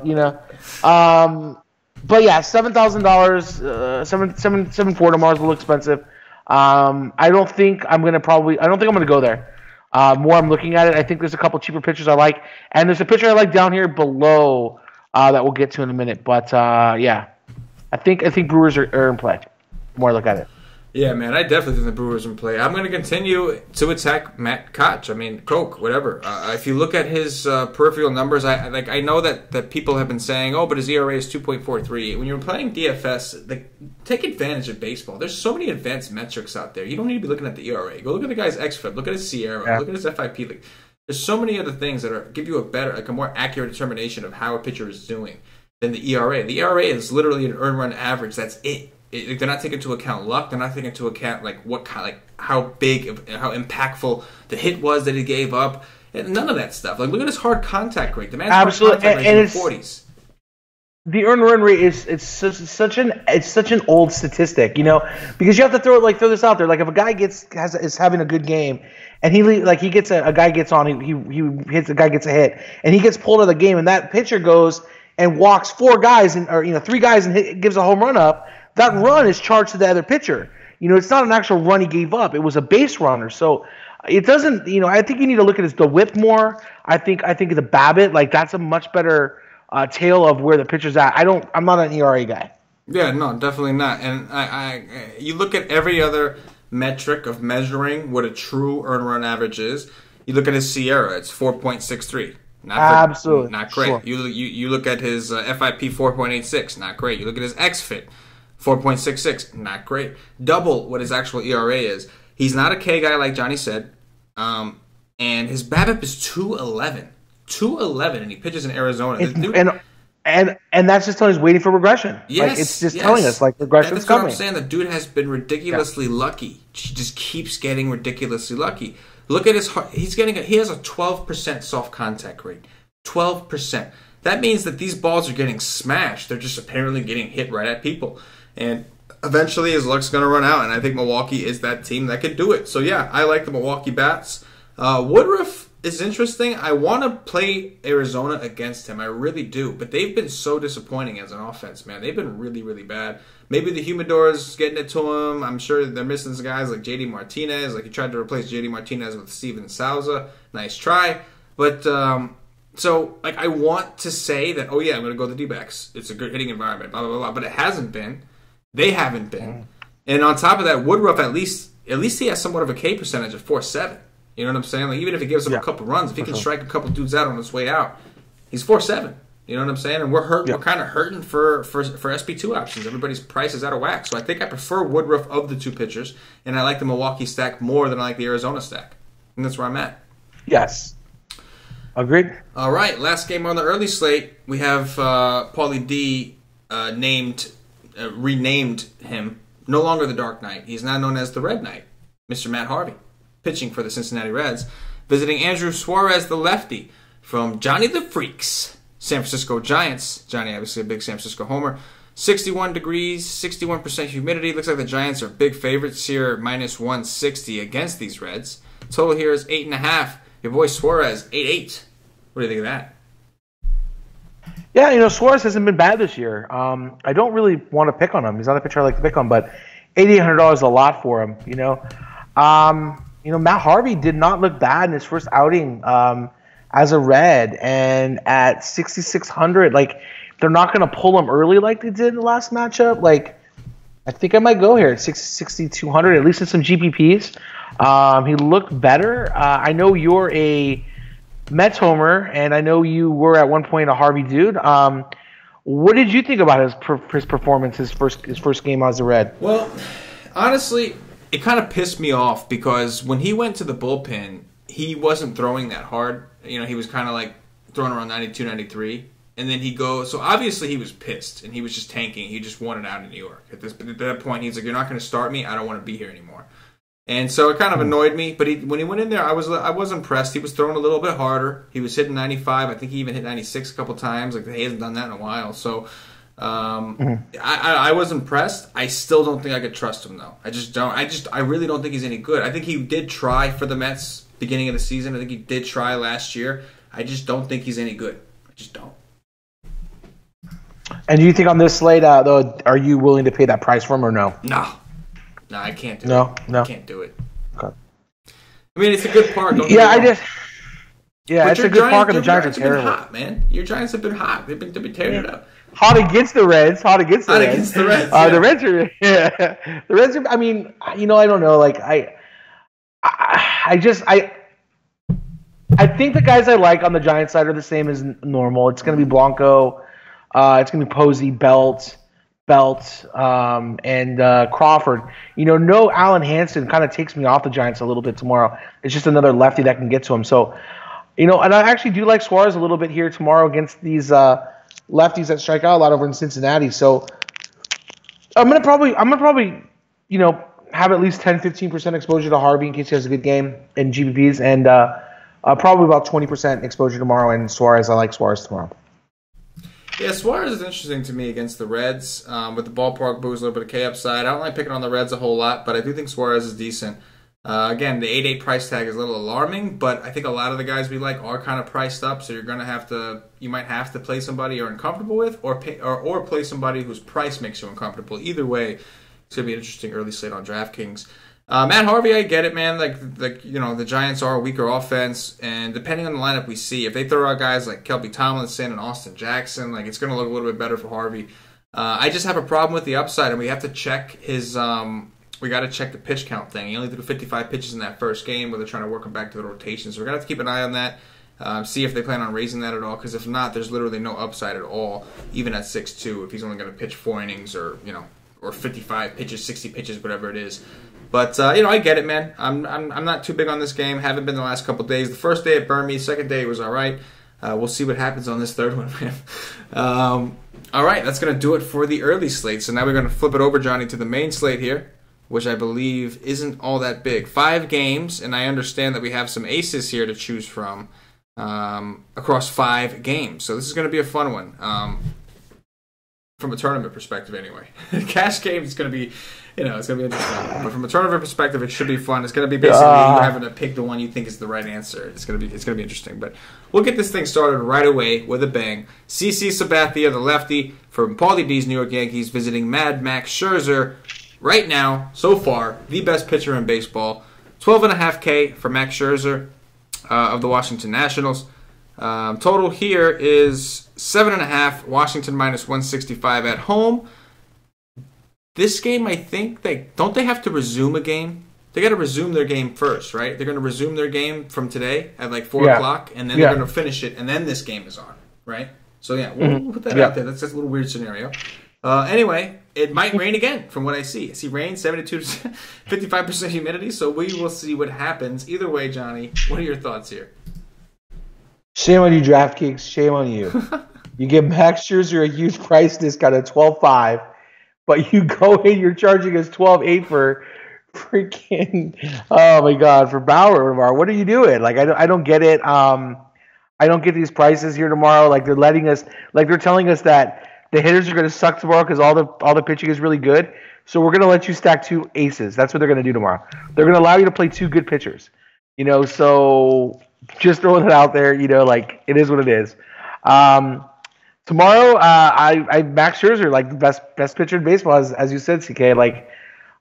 But yeah, $7,000, 7.4 tomorrow's a little expensive. I don't think I'm gonna go there. More I'm looking at it. I think there's a couple cheaper pitchers I like, and there's a pitcher I like down here below that we'll get to in a minute. But yeah, I think Brewers are in play. The more I look at it. Yeah, man, I definitely think the Brewers in play. I'm going to continue to attack Matt Koch. I mean, Coke, whatever. If you look at his peripheral numbers, I know that people have been saying, oh, but his ERA is 2.43. When you're playing DFS, take advantage of baseball. There's so many advanced metrics out there. You don't need to be looking at the ERA. Go look at the guy's xFIP. Look at his Sierra. Look at his FIP. There's so many other things that give you a more accurate determination of how a pitcher is doing than the ERA. The ERA is literally an earned run average. That's it. They're not taking into account luck. They're not taking into account how big, how impactful the hit was that he gave up. And none of that stuff. Like, look at his hard contact rate. The man's absolutely, hard contact rate is in the 40s. The earned run rate is such an old statistic, because you have to throw this out there. Like if a guy is having a good game, and he gets a guy gets on, he hits a guy gets a hit, and he gets pulled out of the game, and that pitcher goes and walks 4 guys or 3 guys and gives a home run up. That run is charged to the other pitcher. It's not an actual run he gave up. It was a base runner. So it doesn't. I think you need to look at the whip more. I think the BABIP, that's a much better tale of where the pitcher's at. I'm not an ERA guy. Yeah, no, definitely not. And you look at every other metric of measuring what a true earned run average is. You look at his Sierra. It's 4.63. Absolutely. Not great. Sure. You look at his FIP 4.86. Not great. You look at his xFIP. 4.66, not great. Double what his actual ERA is. He's not a K guy like Johnny said. And his BABIP is 2.11. 2.11, and he pitches in Arizona. And that's just telling us waiting for regression. Yes, it's just telling us regression's coming. That's what I'm saying. The dude has been ridiculously lucky. He just keeps getting ridiculously lucky. Look at his heart. He has a 12% soft contact rate. 12%. That means that these balls are getting smashed. They're just apparently getting hit right at people. And eventually his luck's going to run out, and I think Milwaukee is that team that can do it. So, yeah, I like the Milwaukee Bats. Woodruff is interesting. I want to play Arizona against him. I really do. But they've been so disappointing as an offense, man. They've been really, really bad. Maybe the humidor is getting it to him. I'm sure they're missing some guys like JD Martinez. He tried to replace JD Martinez with Steven Souza. Nice try. But I want to say that, oh, yeah, I'm going to go to the D-backs. It's a good hitting environment, blah, blah, blah, blah. But it hasn't been. They haven't been. And on top of that, Woodruff, at least he has somewhat of a K percentage of 4.7. You know what I'm saying? Even if he gives up a couple runs, if he can strike a couple dudes out on his way out, he's 4.7. You know what I'm saying? And we're hurt. Yeah. We're kind of hurting for SP2 options. Everybody's price is out of whack. So I think I prefer Woodruff of the 2 pitchers, and I like the Milwaukee stack more than I like the Arizona stack. And that's where I'm at. Yes. Agreed. All right, last game on the early slate, we have Paulie D renamed him, no longer the Dark Knight. He's now known as the Red Knight, Mr. Matt Harvey, pitching for the Cincinnati Reds, visiting Andrew Suarez, the lefty, from Johnny the Freaks, San Francisco Giants. Johnny, obviously a big San Francisco homer. 61 degrees, 61% humidity. Looks like the Giants are big favorites here, minus 160 against these Reds. Total here is 8.5. Your boy Suarez, 8.8. What do you think of that? Yeah, Suarez hasn't been bad this year. I don't really want to pick on him. He's not a pitcher I like to pick on, but $8,800 is a lot for him. Matt Harvey did not look bad in his first outing as a Red, and at 6,600, they're not going to pull him early like they did in the last matchup. I think I might go here at 6,200, at least in some GPPs. He looked better. I know you're a Mets homer, and I know you were at one point a Harvey dude. What did you think about his performance, his first game as a Red? Well, honestly, it kind of pissed me off because when he went to the bullpen, he wasn't throwing that hard. He was kind of throwing around 92, 93. And then he goes, so obviously he was pissed, and he was just tanking. He just wanted out of New York. At that point, he's like, you're not going to start me. I don't want to be here anymore. And so it kind of annoyed me. But when he went in there, I was impressed. He was throwing a little bit harder. He was hitting 95. I think he even hit 96 a couple times. Like, he hasn't done that in a while. So I was impressed. I still don't think I could trust him, though. I just don't. I really don't think he's any good. I think he did try for the Mets beginning of the season. I think he did try last year. I just don't think he's any good. I just don't. And do you think on this slate, though, are you willing to pay that price for him or no? No, I can't do it. No, I can't do it. Okay. I mean, it's a good park. It's a good park, and the Giants are terrible. Hot, man. Your Giants have been hot. They've been tearing it up. Hot against the Reds. The Reds. The Reds are. Yeah. The Reds are. I mean, I don't know. Like I think the guys I like on the Giants side are the same as normal. It's going to be Blanco. It's going to be Posey, Belt, and Crawford. No Allen Hansen kind of takes me off the Giants a little bit tomorrow. It's just another lefty that can get to him. So, and I actually do like Suarez a little bit here tomorrow against these lefties that strike out a lot over in Cincinnati. So I'm gonna probably have at least 10-15% exposure to Harvey in case he has a good game in GPPs, and probably about 20% exposure tomorrow in Suarez. I like Suarez tomorrow. Yeah, Suarez is interesting to me against the Reds. With the ballpark boost, a little bit of K upside. I don't like picking on the Reds a whole lot, but I do think Suarez is decent. Again, the 8.8 price tag is a little alarming, but I think a lot of the guys we like are kind of priced up, so you might have to play somebody you're uncomfortable with, or play somebody whose price makes you uncomfortable. Either way, it's gonna be an interesting early slate on DraftKings. Matt Harvey, I get it, man. Like the Giants are a weaker offense, and depending on the lineup we see, if they throw out guys like Kelby Tomlinson and Austin Jackson, like, it's gonna look a little bit better for Harvey. I just have a problem with the upside, and we have to check his. We got to check the pitch count thing. He only threw 55 pitches in that first game, where they're trying to work him back to the rotation. So we're gonna have to keep an eye on that. See if they plan on raising that at all. Because if not, there's literally no upside at all, even at 6.2. If he's only gonna pitch 4 innings, or 55 pitches, 60 pitches, whatever it is. But I get it, man. I'm not too big on this game. Haven't been the last couple days. The first day it burned me. Second day it was all right. We'll see what happens on this third one, man. All right, that's gonna do it for the early slate. So now we're gonna flip it over, Johnny, to the main slate here, which I believe isn't all that big. 5 games, and I understand that we have some aces here to choose from across 5 games. So this is going to be a fun one from a tournament perspective, anyway. Cash game is going to be, it's going to be interesting. But from a tournament perspective, it should be fun. It's going to be basically you having to pick the one you think is the right answer. It's going to be interesting. But we'll get this thing started right away with a bang. CC Sabathia, the lefty from Paulie B's New York Yankees, visiting Mad Max Scherzer. Right now, so far, the best pitcher in baseball. 12.5K for Max Scherzer of the Washington Nationals. Total here is 7.5. Washington minus 165 at home. This game, I think don't they have to resume a game? They got to resume their game first, right? They're going to resume their game from today at like 4 o'clock, and then they're going to finish it, and then this game is on, right? So yeah, we'll put that out there. That's just a little weird scenario. Anyway, it might rain again from what I see. I see rain, 72 to 55% humidity, so we will see what happens. Either way, Johnny, what are your thoughts here? Shame on you, DraftKings. Shame on you. You give Max Scherzer a huge price discount at 12.5, but you go in, you're charging us 12.8 for freaking, oh my God, for Bauer. What are you doing? Like, I don't get it. I don't get these prices here tomorrow. Like, they're telling us that the hitters are going to suck tomorrow because all the pitching is really good. So we're going to let you stack 2 aces. That's what they're going to do tomorrow. They're going to allow you to play 2 good pitchers. So just throwing it out there. Like, it is what it is. Tomorrow, I Max Scherzer, like, the best pitcher in baseball, as you said, CK. Like,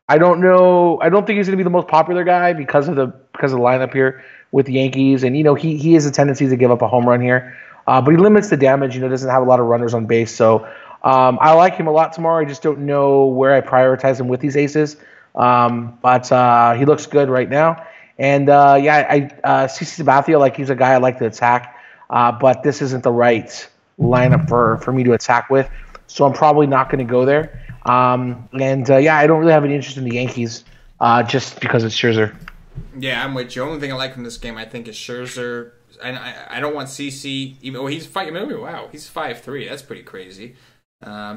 I don't know. I don't think he's going to be the most popular guy because of the lineup here with the Yankees, and he has a tendency to give up a home run here. But he limits the damage, doesn't have a lot of runners on base. So I like him a lot tomorrow. I just don't know where I prioritize him with these aces. But he looks good right now. And, I CC Sabathia, like, he's a guy I like to attack. But this isn't the right lineup for me to attack with. So I'm probably not going to go there. I don't really have any interest in the Yankees just because it's Scherzer. Yeah, I'm with you. The only thing I like from this game, I think, is Scherzer. And I don't want CC. Even he's fighting. Wow, he's 5'3". That's pretty crazy.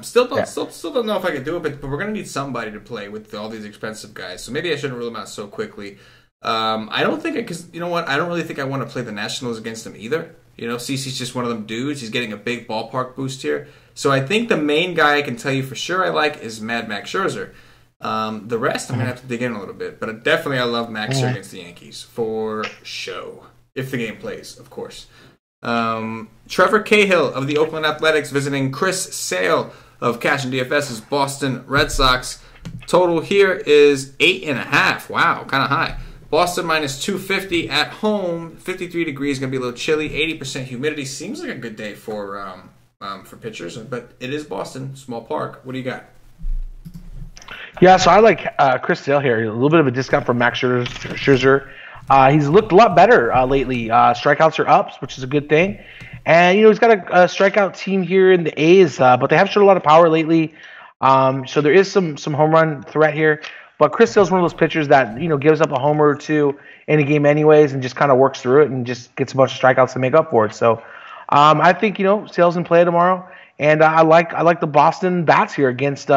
Still don't know if I can do it, but we're gonna need somebody to play with all these expensive guys. So maybe I shouldn't rule them out so quickly. I don't think because you know what, I don't really think I want to play the Nationals against them either. You know, CC's just one of them dudes. He's getting a big ballpark boost here. So I think the main guy I can tell you for sure I like is Mad Max Scherzer. The rest I'm gonna have to dig in a little bit, but definitely I love Max against the Yankees for show if the game plays, of course. Trevor Cahill of the Oakland Athletics visiting Chris Sale of Cash and DFS's Boston Red Sox. Total here is 8.5. Wow, kind of high. Boston minus 250 at home. 53 degrees, going to be a little chilly. 80% humidity. Seems like a good day for pitchers, but it is Boston, small park. What do you got? Yeah, so I like Chris Sale here. A little bit of a discount from Max Scherzer. He's looked a lot better lately. Strikeouts are up, which is a good thing. And, he's got a strikeout team here in the A's, but they have shown a lot of power lately. So there is some home run threat here. But Chris Sale's one of those pitchers that, gives up a homer or two in a game anyways and just kind of works through it and just gets a bunch of strikeouts to make up for it. So I think, Sale's in play tomorrow. And I like the Boston bats here against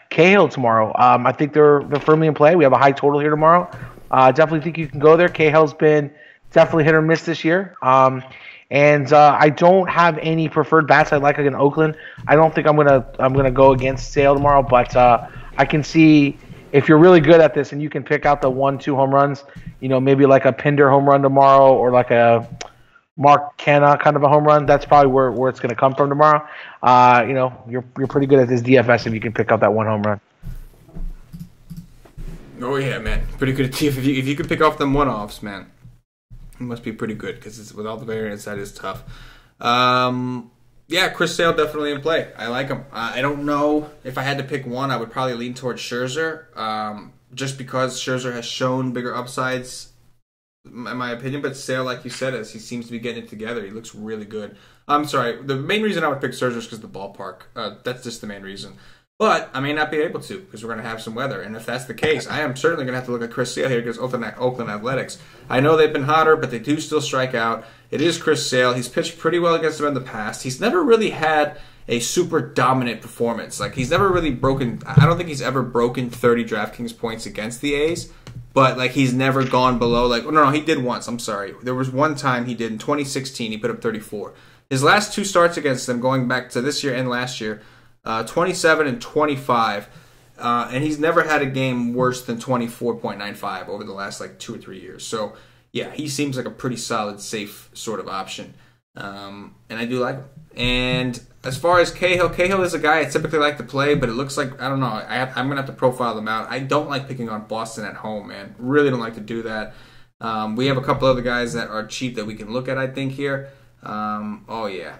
Cahill tomorrow. I think they're firmly in play. We have a high total here tomorrow. Definitely think you can go there. Cahill's been definitely hit or miss this year. And I don't have any preferred bats I like in Oakland. I don't think I'm gonna go against Sale tomorrow, but I can see if you're really good at this and you can pick out the 1-2 home runs, maybe like a Pinder home run tomorrow or like a Mark Canha kind of a home run. That's probably where it's going to come from tomorrow. You're pretty good at this DFS if you can pick out that one home run. Oh yeah, man, pretty good at DFS. If you can pick off them one-offs, man, it must be pretty good because with all the variance that is tough. Yeah, Chris Sale definitely in play. I like him. I don't know if I had to pick one, I would probably lean towards Scherzer, just because Scherzer has shown bigger upsides, in my opinion. But Sale, like you said, as he seems to be getting it together, he looks really good. I'm sorry, the main reason I would pick Scherzer is because of the ballpark. That's just the main reason. But I may not be able to because we're going to have some weather. And if that's the case, I am certainly going to have to look at Chris Sale here against Oakland Athletics. I know they've been hotter, but they do still strike out. It is Chris Sale. He's pitched pretty well against them in the past. He's never really had a super dominant performance. Like, he's never really broken, I don't think he's ever broken 30 DraftKings points against the A's. But, like, he's never gone below, like, oh, no, he did once. I'm sorry. There was one time he did in 2016. He put up 34. His last two starts against them, going back to this year and last year, 27 and 25, and he's never had a game worse than 24.95 over the last like 2 or 3 years. So yeah, he seems like a pretty solid, safe sort of option, and I do like him. And as far as Cahill is a guy I typically like to play, but it looks like, I don't know, I'm gonna have to profile them out. I don't like picking on Boston at home, man. Really don't like to do that. We have a couple other guys that are cheap that we can look at, I think, here. Oh yeah.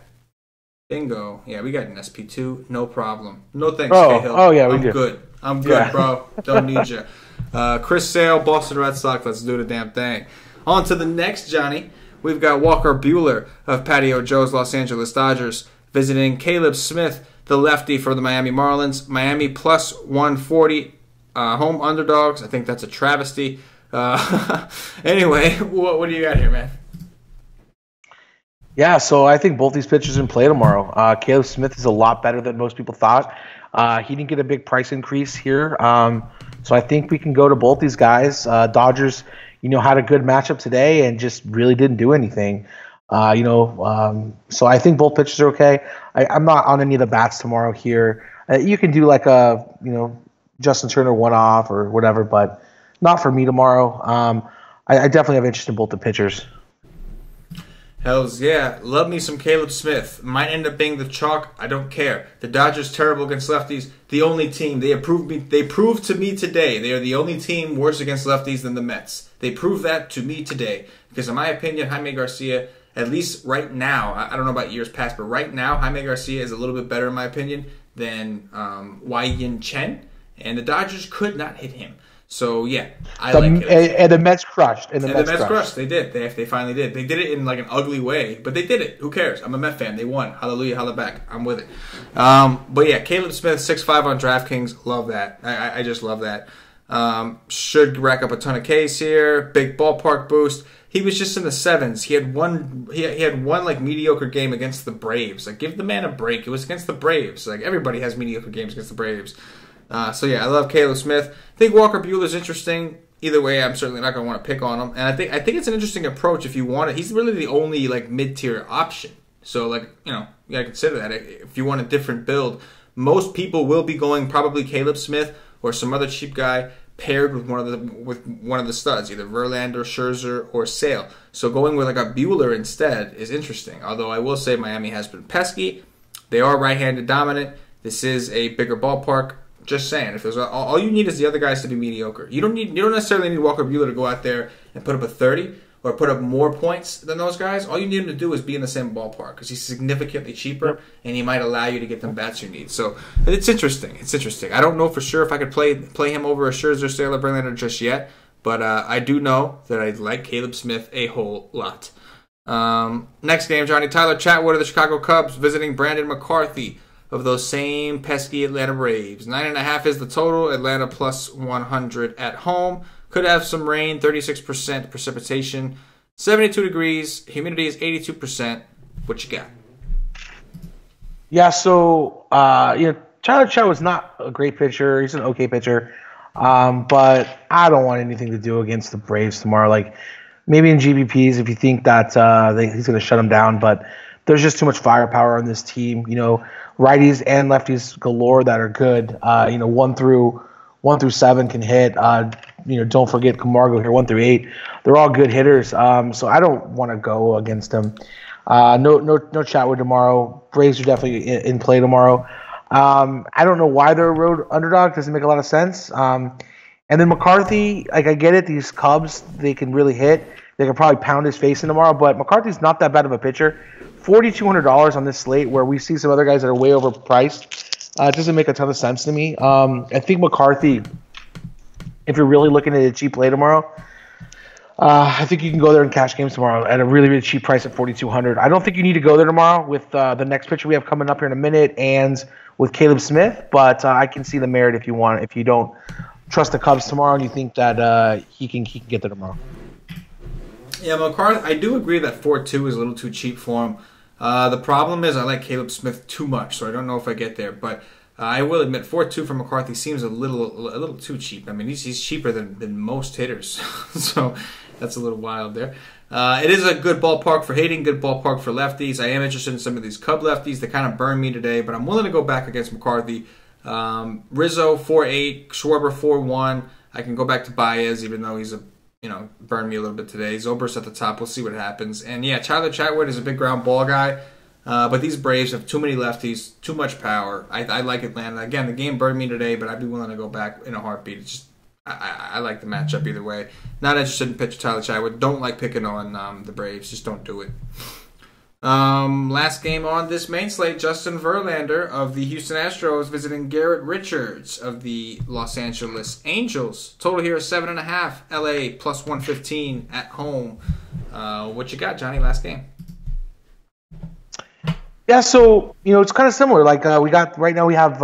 Bingo. Yeah, we got an SP2. No problem. No thanks, Cahill. Oh, yeah, we do. I'm good, bro. Don't need you. Chris Sale, Boston Red Sox. Let's do the damn thing. On to the next, Johnny. We've got Walker Buehler of Patio Joe's Los Angeles Dodgers visiting Caleb Smith, the lefty for the Miami Marlins. Miami plus 140 home underdogs. I think that's a travesty. Anyway, what do you got here, man? Yeah, so I think both these pitchers in play tomorrow. Caleb Smith is a lot better than most people thought. He didn't get a big price increase here. So I think we can go to both these guys. Dodgers, had a good matchup today and just really didn't do anything. So I think both pitchers are okay. I'm not on any of the bats tomorrow here. You can do like a, Justin Turner one-off or whatever, but not for me tomorrow. I definitely have interest in both the pitchers. Hells yeah. Love me some Caleb Smith. Might end up being the chalk. I don't care. The Dodgers terrible against lefties. The only team. They proved to me today. They are the only team worse against lefties than the Mets. They proved that to me today. Because in my opinion, Jaime Garcia, at least right now, I don't know about years past, but right now, Jaime Garcia is a little bit better in my opinion than Wei-Yin Chen. And the Dodgers could not hit him. So yeah, I like it. And the Mets crushed. And the Mets crushed. They did. They finally did. They did it in like an ugly way, but they did it. Who cares? I'm a Met fan. They won. Hallelujah, holla back. I'm with it. But yeah, Caleb Smith, 6'5" on DraftKings. Love that. I just love that. Should rack up a ton of Ks here. Big ballpark boost. he was just in the sevens. He had one like mediocre game against the Braves. Like, give the man a break. It was against the Braves. Like, everybody has mediocre games against the Braves. So yeah, I love Caleb Smith. I think Walker Buehler's interesting. Either way, I'm certainly not going to want to pick on him. And I think it's an interesting approach if you want it. He's really the only like mid-tier option. So like, you got to consider that if you want a different build. Most people will be going probably Caleb Smith or some other cheap guy paired with one of the studs, either Verlander, Scherzer, or Sale. So going with like a Buehler instead is interesting. Although I will say Miami has been pesky. They are right-handed dominant. This is a bigger ballpark. Just saying, if there's all you need is the other guys to be mediocre. You don't necessarily need Walker Buehler to go out there and put up a 30 or put up more points than those guys. All you need him to do is be in the same ballpark because he's significantly cheaper and he might allow you to get them bats you need. So it's interesting. It's interesting. I don't know for sure if I could play him over a Scherzer, Sale, or Verlander just yet, but I do know that I like Caleb Smith a whole lot. Next game, Johnny. Tyler Chatwood of the Chicago Cubs visiting Brandon McCarthy of those same pesky Atlanta Braves. 9.5 is the total. Atlanta plus 100 at home. Could have some rain. 36% precipitation. 72 degrees. Humidity is 82%. What you got? Yeah, so Tyler Chatwood's not a great pitcher. He's an okay pitcher, but I don't want anything to do against the Braves tomorrow. Like maybe in GPPs if you think that he's going to shut them down, but there's just too much firepower on this team. Righties and lefties galore that are good. 1 through 7 can hit. Don't forget Camargo here, 1 through 8. They're all good hitters. So I don't want to go against them. No Chatwood tomorrow. Braves are definitely in play tomorrow. I don't know why they're a road underdog. Doesn't make a lot of sense. And then McCarthy, like I get it. These Cubs, they can really hit. They could probably pound his face in tomorrow. But McCarthy's not that bad of a pitcher. $4,200 on this slate where we see some other guys that are way overpriced. It doesn't make a ton of sense to me. I think McCarthy, if you're really looking at a cheap play tomorrow, I think you can go there and cash games tomorrow at a really, really cheap price at $4,200. I don't think you need to go there tomorrow with the next pitcher we have coming up here in a minute and with Caleb Smith, but I can see the merit if you want. If you don't trust the Cubs tomorrow and you think that he can get there tomorrow. Yeah, McCarthy, I do agree that 4-2 is a little too cheap for him. The problem is I like Caleb Smith too much, so I don't know if I get there. But I will admit 4-2 for McCarthy seems a little too cheap. I mean, he's cheaper than most hitters, so that's a little wild there. It is a good ballpark for hitting, good ballpark for lefties. I am interested in some of these Cub lefties. They kind of burn me today, but I'm willing to go back against McCarthy. Rizzo 4-8, Schwarber 4-1. I can go back to Baez, even though he's burned me a little bit today. Zobrist at the top. We'll see what happens. And yeah, Tyler Chatwood is a big ground ball guy. But these Braves have too many lefties, too much power. I like Atlanta. Again, the game burned me today, but I'd be willing to go back in a heartbeat. It's just I like the matchup either way. Not interested in pitcher Tyler Chatwood. Don't like picking on the Braves. Just don't do it. Last game on this main slate, Justin Verlander of the Houston Astros visiting Garrett Richards of the Los Angeles Angels. Total here is 7.5. LA plus 115 at home. What you got, Johnny? Last game. Yeah, so it's kind of similar. Like we got right now, we have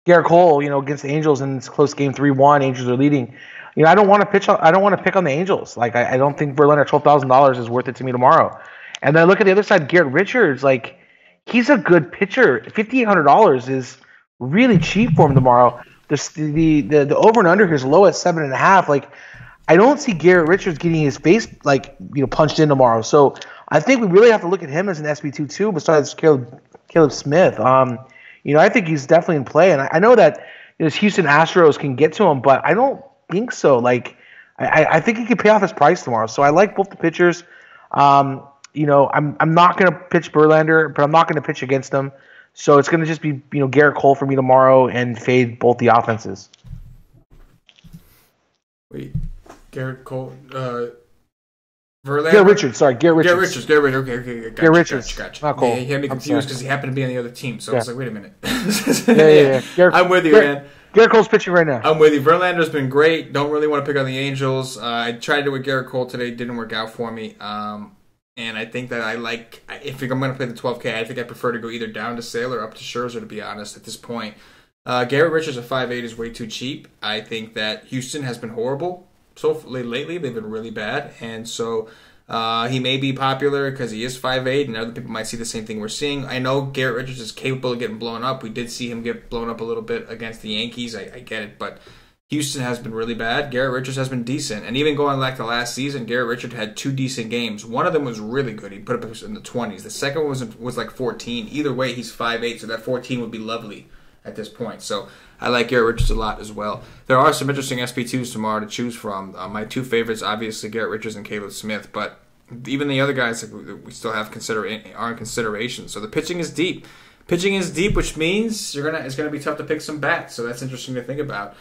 Garrett Cole, against the Angels, and it's a close game, 3-1. Angels are leading. I don't want to pitch. I don't want to pick on the Angels. Like I don't think Verlander $12,000 is worth it to me tomorrow. And then I look at the other side, Garrett Richards, like he's a good pitcher. $5,800 is really cheap for him tomorrow. The over and under here is low at 7.5. Like I don't see Garrett Richards getting his face punched in tomorrow. So I think we really have to look at him as an SB2 too, besides Caleb Smith. I think he's definitely in play, and I know that his Houston Astros can get to him, but I don't think so. Like I think he can pay off his price tomorrow. So I like both the pitchers. I'm not going to pitch Verlander, but I'm not going to pitch against him. So it's going to just be, Garrett Cole for me tomorrow and fade both the offenses. Wait, Garrett Cole, Verlander? Garrett Richards. Okay. Garrett Richards. Gotcha. Not Cole. Yeah, he had me confused because he happened to be on the other team. So I was like, wait a minute. Yeah. I'm with you, man. Garrett Cole's pitching right now. I'm with you. Verlander's been great. Don't really want to pick on the Angels. I tried it with Garrett Cole today. Didn't work out for me. And I think that if I'm going to play the 12K, I think I prefer to go either down to Sale or up to Scherzer, to be honest, at this point. Garrett Richards at 5'8" is way too cheap. I think that Houston has been horrible. lately they've been really bad, and so he may be popular because he is 5'8", and other people might see the same thing we're seeing. I know Garrett Richards is capable of getting blown up. We did see him get blown up a little bit against the Yankees. I get it, but Houston has been really bad. Garrett Richards has been decent. And even going back to last season, Garrett Richards had 2 decent games. One of them was really good. He put up in the 20s. The second one was like 14. Either way, he's 5'8", so that 14 would be lovely at this point. So I like Garrett Richards a lot as well. There are some interesting SP2s tomorrow to choose from. My 2 favorites, obviously, Garrett Richards and Caleb Smith. But even the other guys, we still have are in consideration. So the pitching is deep. Pitching is deep, which means it's gonna be tough to pick some bats. So that's interesting to think about.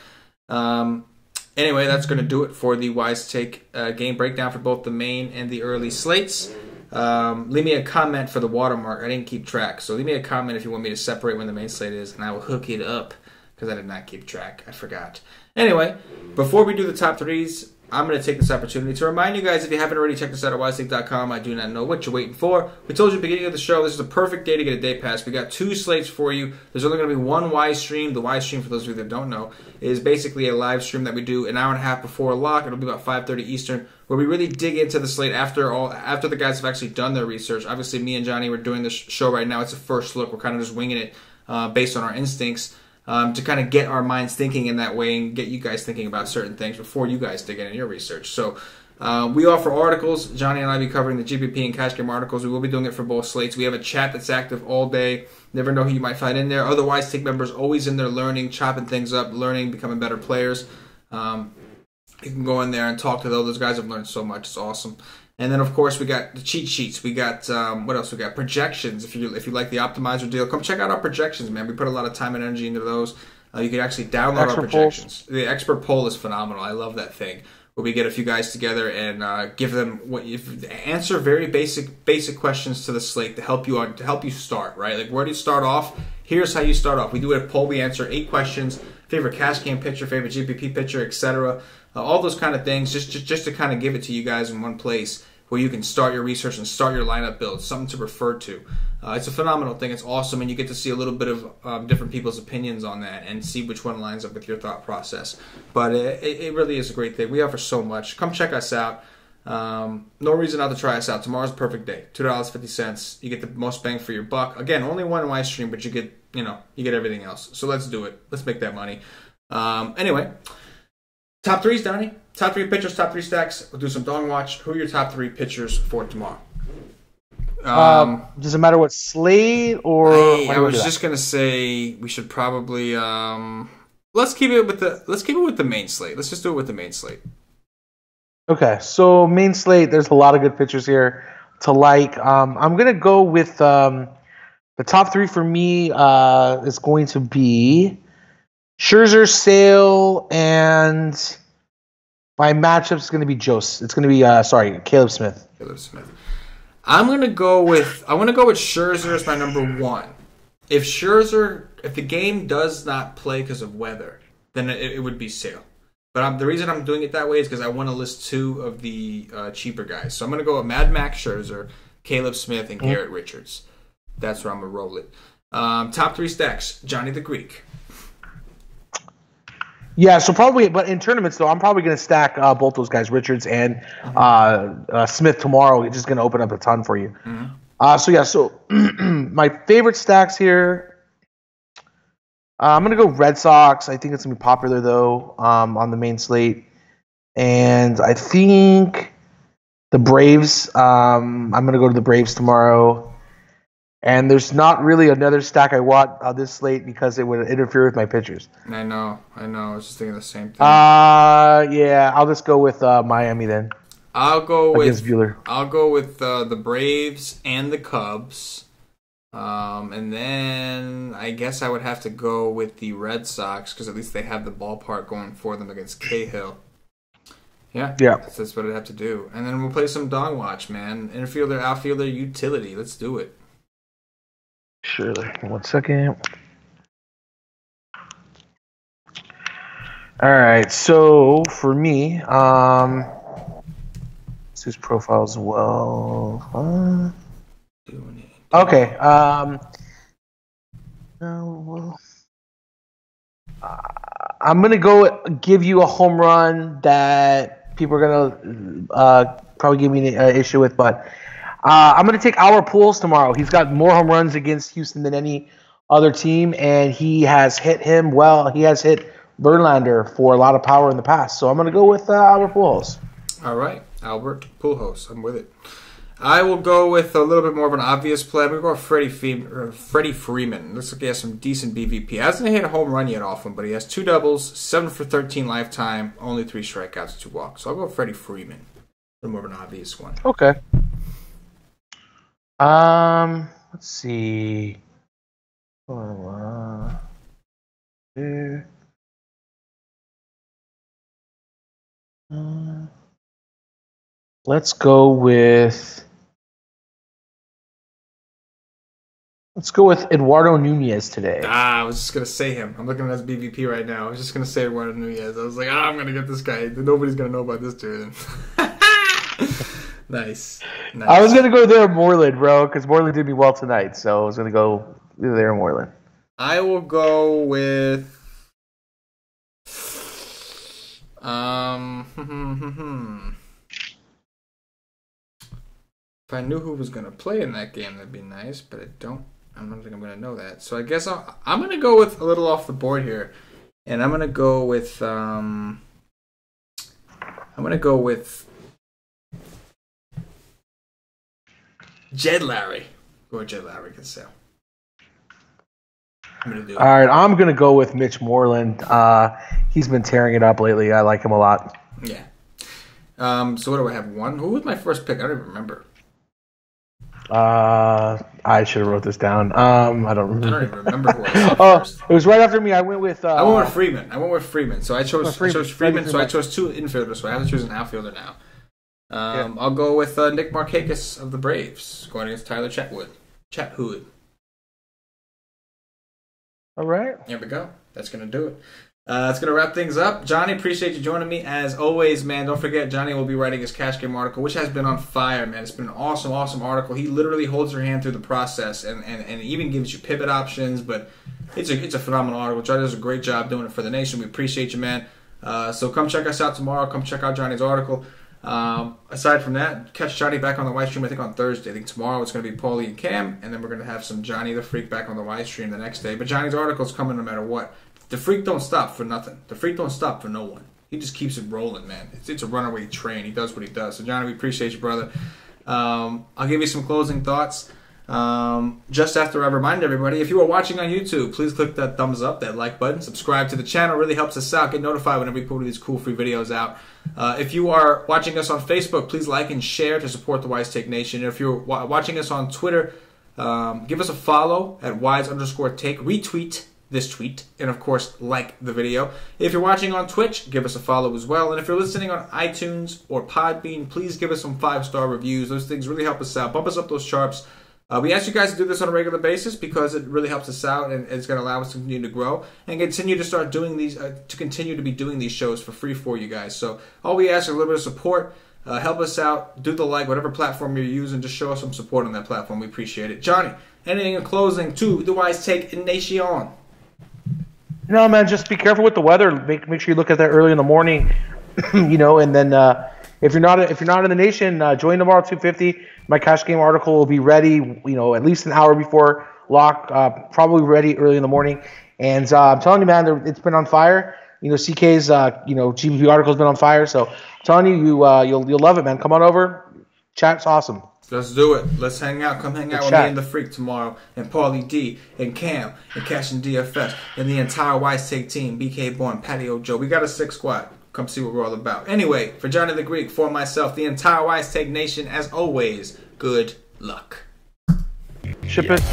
Anyway, that's going to do it for the Wise Take game breakdown for both the main and the early slates. Leave me a comment for the watermark. I didn't keep track, so leave me a comment if you want me to separate when the main slate is, and I will hook it up because I did not keep track. I forgot. Anyway, before we do the top threes, I'm going to take this opportunity to remind you guys, if you haven't already checked us out at wisetake.com, I do not know what you're waiting for. We told you at the beginning of the show, this is a perfect day to get a day pass. We got 2 slates for you. There's only going to be one Wise stream. The Wise stream, for those of you that don't know, is basically a live stream that we do an hour and a half before lock. It'll be about 5:30 Eastern, where we really dig into the slate after the guys have actually done their research. Obviously, me and Johnny, we're doing this show right now. It's a first look. We're kind of just winging it based on our instincts. To kind of get our minds thinking in that way and get you guys thinking about certain things before you guys dig into your research. So we offer articles. Johnny and I will be covering the GPP and cash game articles. We will be doing it for both slates. We have a chat that's active all day. Never know who you might find in there. Otherwise, Take members always in there learning, chopping things up, learning, becoming better players. You can go in there and talk to those guys. Have learned so much. It's awesome. And then, of course, we got the cheat sheets. We got, what else? We got projections. If you like the optimizer deal, come check out our projections, man. We put a lot of time and energy into those. You can actually download our projections. The expert poll is phenomenal. I love that thing. Where we get a few guys together and give them answer very basic questions to the slate to help you start, right? Like, where do you start off? Here's how you start off. We do a poll. We answer 8 questions. Favorite cash game pitcher, favorite GPP pitcher, etc. All those kind of things, just to kind of give it to you guys in one place where you can start your research and start your lineup build, something to refer to. It's a phenomenal thing. It's awesome, and you get to see a little bit of different people's opinions on that and see which one lines up with your thought process. But it really is a great thing. We offer so much. Come check us out. No reason not to try us out. Tomorrow's a perfect day. $2.50. You get the most bang for your buck. Again, only one live stream, but you get everything else. So let's do it. Let's make that money. Anyway. Top threes, Donnie. Top 3 pitchers, top 3 stacks. We'll do some dong watch. Who are your top 3 pitchers for tomorrow? Does it matter what slate or? I was just gonna say we should probably let's keep it with the main slate. Let's just do it with the main slate. Okay, so main slate. There's a lot of good pitchers here to like. I'm gonna go with the top 3 for me. Is going to be Scherzer, Sale, and my matchup is going to be It's going to be Caleb Smith. Caleb Smith. I want to go with Scherzer as my number 1. If the game does not play because of weather, then it would be Sale. But the reason I'm doing it that way is because I want to list 2 of the cheaper guys. So I'm going to go with Mad Max Scherzer, Caleb Smith, and Garrett Richards. That's where I'm going to roll it. Top 3 stacks, Johnny the Greek. Yeah, so probably, but in tournaments though, I'm probably going to stack both those guys, Richards and Smith tomorrow. It's just going to open up a ton for you. Mm-hmm. So my favorite stacks here, I'm going to go Red Sox. I think it's going to be popular though on the main slate, and I think the Braves. I'm going to go to the Braves tomorrow. And there's not really another stack I want on this slate because it would interfere with my pitchers. I know. I was just thinking the same thing. Yeah, I'll just go with Miami then. I'll go with Buehler. I'll go with the Braves and the Cubs. And then I guess I would have to go with the Red Sox because at least they have the ballpark going for them against Cahill. Yeah. That's what I'd have to do. And then we'll play some dong watch, man. Infielder, outfielder, utility. Let's do it. Surely. 1 second. All right. So for me, let's do his profile as well. Okay. I'm gonna go give you a home run that people are gonna probably give me an issue with, but I'm gonna take our Pujols tomorrow. He's got more home runs against Houston than any other team, and he has hit him well. He has hit Verlander for a lot of power in the past, so I'm gonna go with Albert Pujols. All right, Albert Pujols. I'm with it. I will go with a little bit more of an obvious play. I'm going to go with Freddie Freeman. Looks like he has some decent BVP. Hasn't hit a home run yet off him, but he has 2 doubles, 7 for 13 lifetime, only 3 strikeouts, 2 walks. So I'll go with Freddie Freeman. A little more of an obvious one. Okay. Let's see. Let's go with Eduardo Nunez today. I was just going to say him. I'm looking at his BVP right now. I was just going to say Eduardo Nunez. I was like, I'm going to get this guy. Nobody's going to know about this dude. Nice. I was going to go there Moreland, bro, because Moreland did me well tonight. So I was going to go there Moreland. I will go with... If I knew who was going to play in that game, that'd be nice, but I don't think I'm going to know that. So I guess I'm going to go with a little off the board here, and I'm going to go with Jed Larry. Go with Jed Larry can sell. All right, I'm going to go with Mitch Moreland. He's been tearing it up lately. I like him a lot. Yeah. So what do I have? One? Who was my first pick? I don't even remember. I should have wrote this down. I don't remember. I don't even remember who I said first. It was right after me. I went with Freeman. So I chose Freeman. So I chose 2 infielders. So I have to choose an outfielder now. I'll go with Nick Markakis of the Braves going against Tyler Chatwood. All right. There we go. That's gonna do it. That's going to wrap things up. Johnny, appreciate you joining me. As always, man, don't forget, Johnny will be writing his cash game article, which has been on fire, man. It's been an awesome, awesome article. He literally holds your hand through the process and even gives you pivot options, but it's a phenomenal article. Johnny does a great job doing it for the nation. We appreciate you, man. So come check us out tomorrow. Come check out Johnny's article. Aside from that, catch Johnny back on the live stream, I think, on Thursday. I think tomorrow it's going to be Paulie and Cam, and then we're going to have some Johnny the Freak back on the live stream the next day. But Johnny's article is coming no matter what. The Freak don't stop for nothing. The Freak don't stop for no one. He just keeps it rolling, man. It's a runaway train. He does what he does. So, Johnny, we appreciate you, brother. I'll give you some closing thoughts. Just after I remind everybody, if you are watching on YouTube, please click that thumbs up, that like button. Subscribe to the channel. It really helps us out. Get notified whenever we put these cool free videos out. If you are watching us on Facebook, please like and share to support the Wise Take Nation. If you're watching us on Twitter, give us a follow at Wise_Take. Retweet this tweet, and of course, like the video. If you're watching on Twitch, give us a follow as well. And if you're listening on iTunes or Podbean, please give us some 5-star reviews. Those things really help us out. Bump us up those charts. We ask you guys to do this on a regular basis because it really helps us out, and it's going to allow us to continue to grow and continue to start doing these, to continue to be doing these shows for free for you guys. So all we ask is a little bit of support. Help us out. Do the like, whatever platform you're using. Just show us some support on that platform. We appreciate it. Johnny, anything in closing to the Wise Take Nation? No, man, just be careful with the weather. Make sure you look at that early in the morning, and then if you're not in the nation, join tomorrow at 2:50. My cash game article will be ready, at least an hour before lock, probably ready early in the morning. And I'm telling you, man, it's been on fire. CK's GBP article's been on fire. So I'm telling you, you'll love it, man. Come on over. Chat's awesome. Let's do it. Let's hang out. Come hang out with me and the Freak tomorrow, and Paulie D, and Cam, and Cash and DFS, and the entire Wise Take team, BK Bourne, Patio Joe. We got a 6 squad. Come see what we're all about. Anyway, for Johnny the Greek, for myself, the entire Wise Take Nation, as always, good luck. Ship it.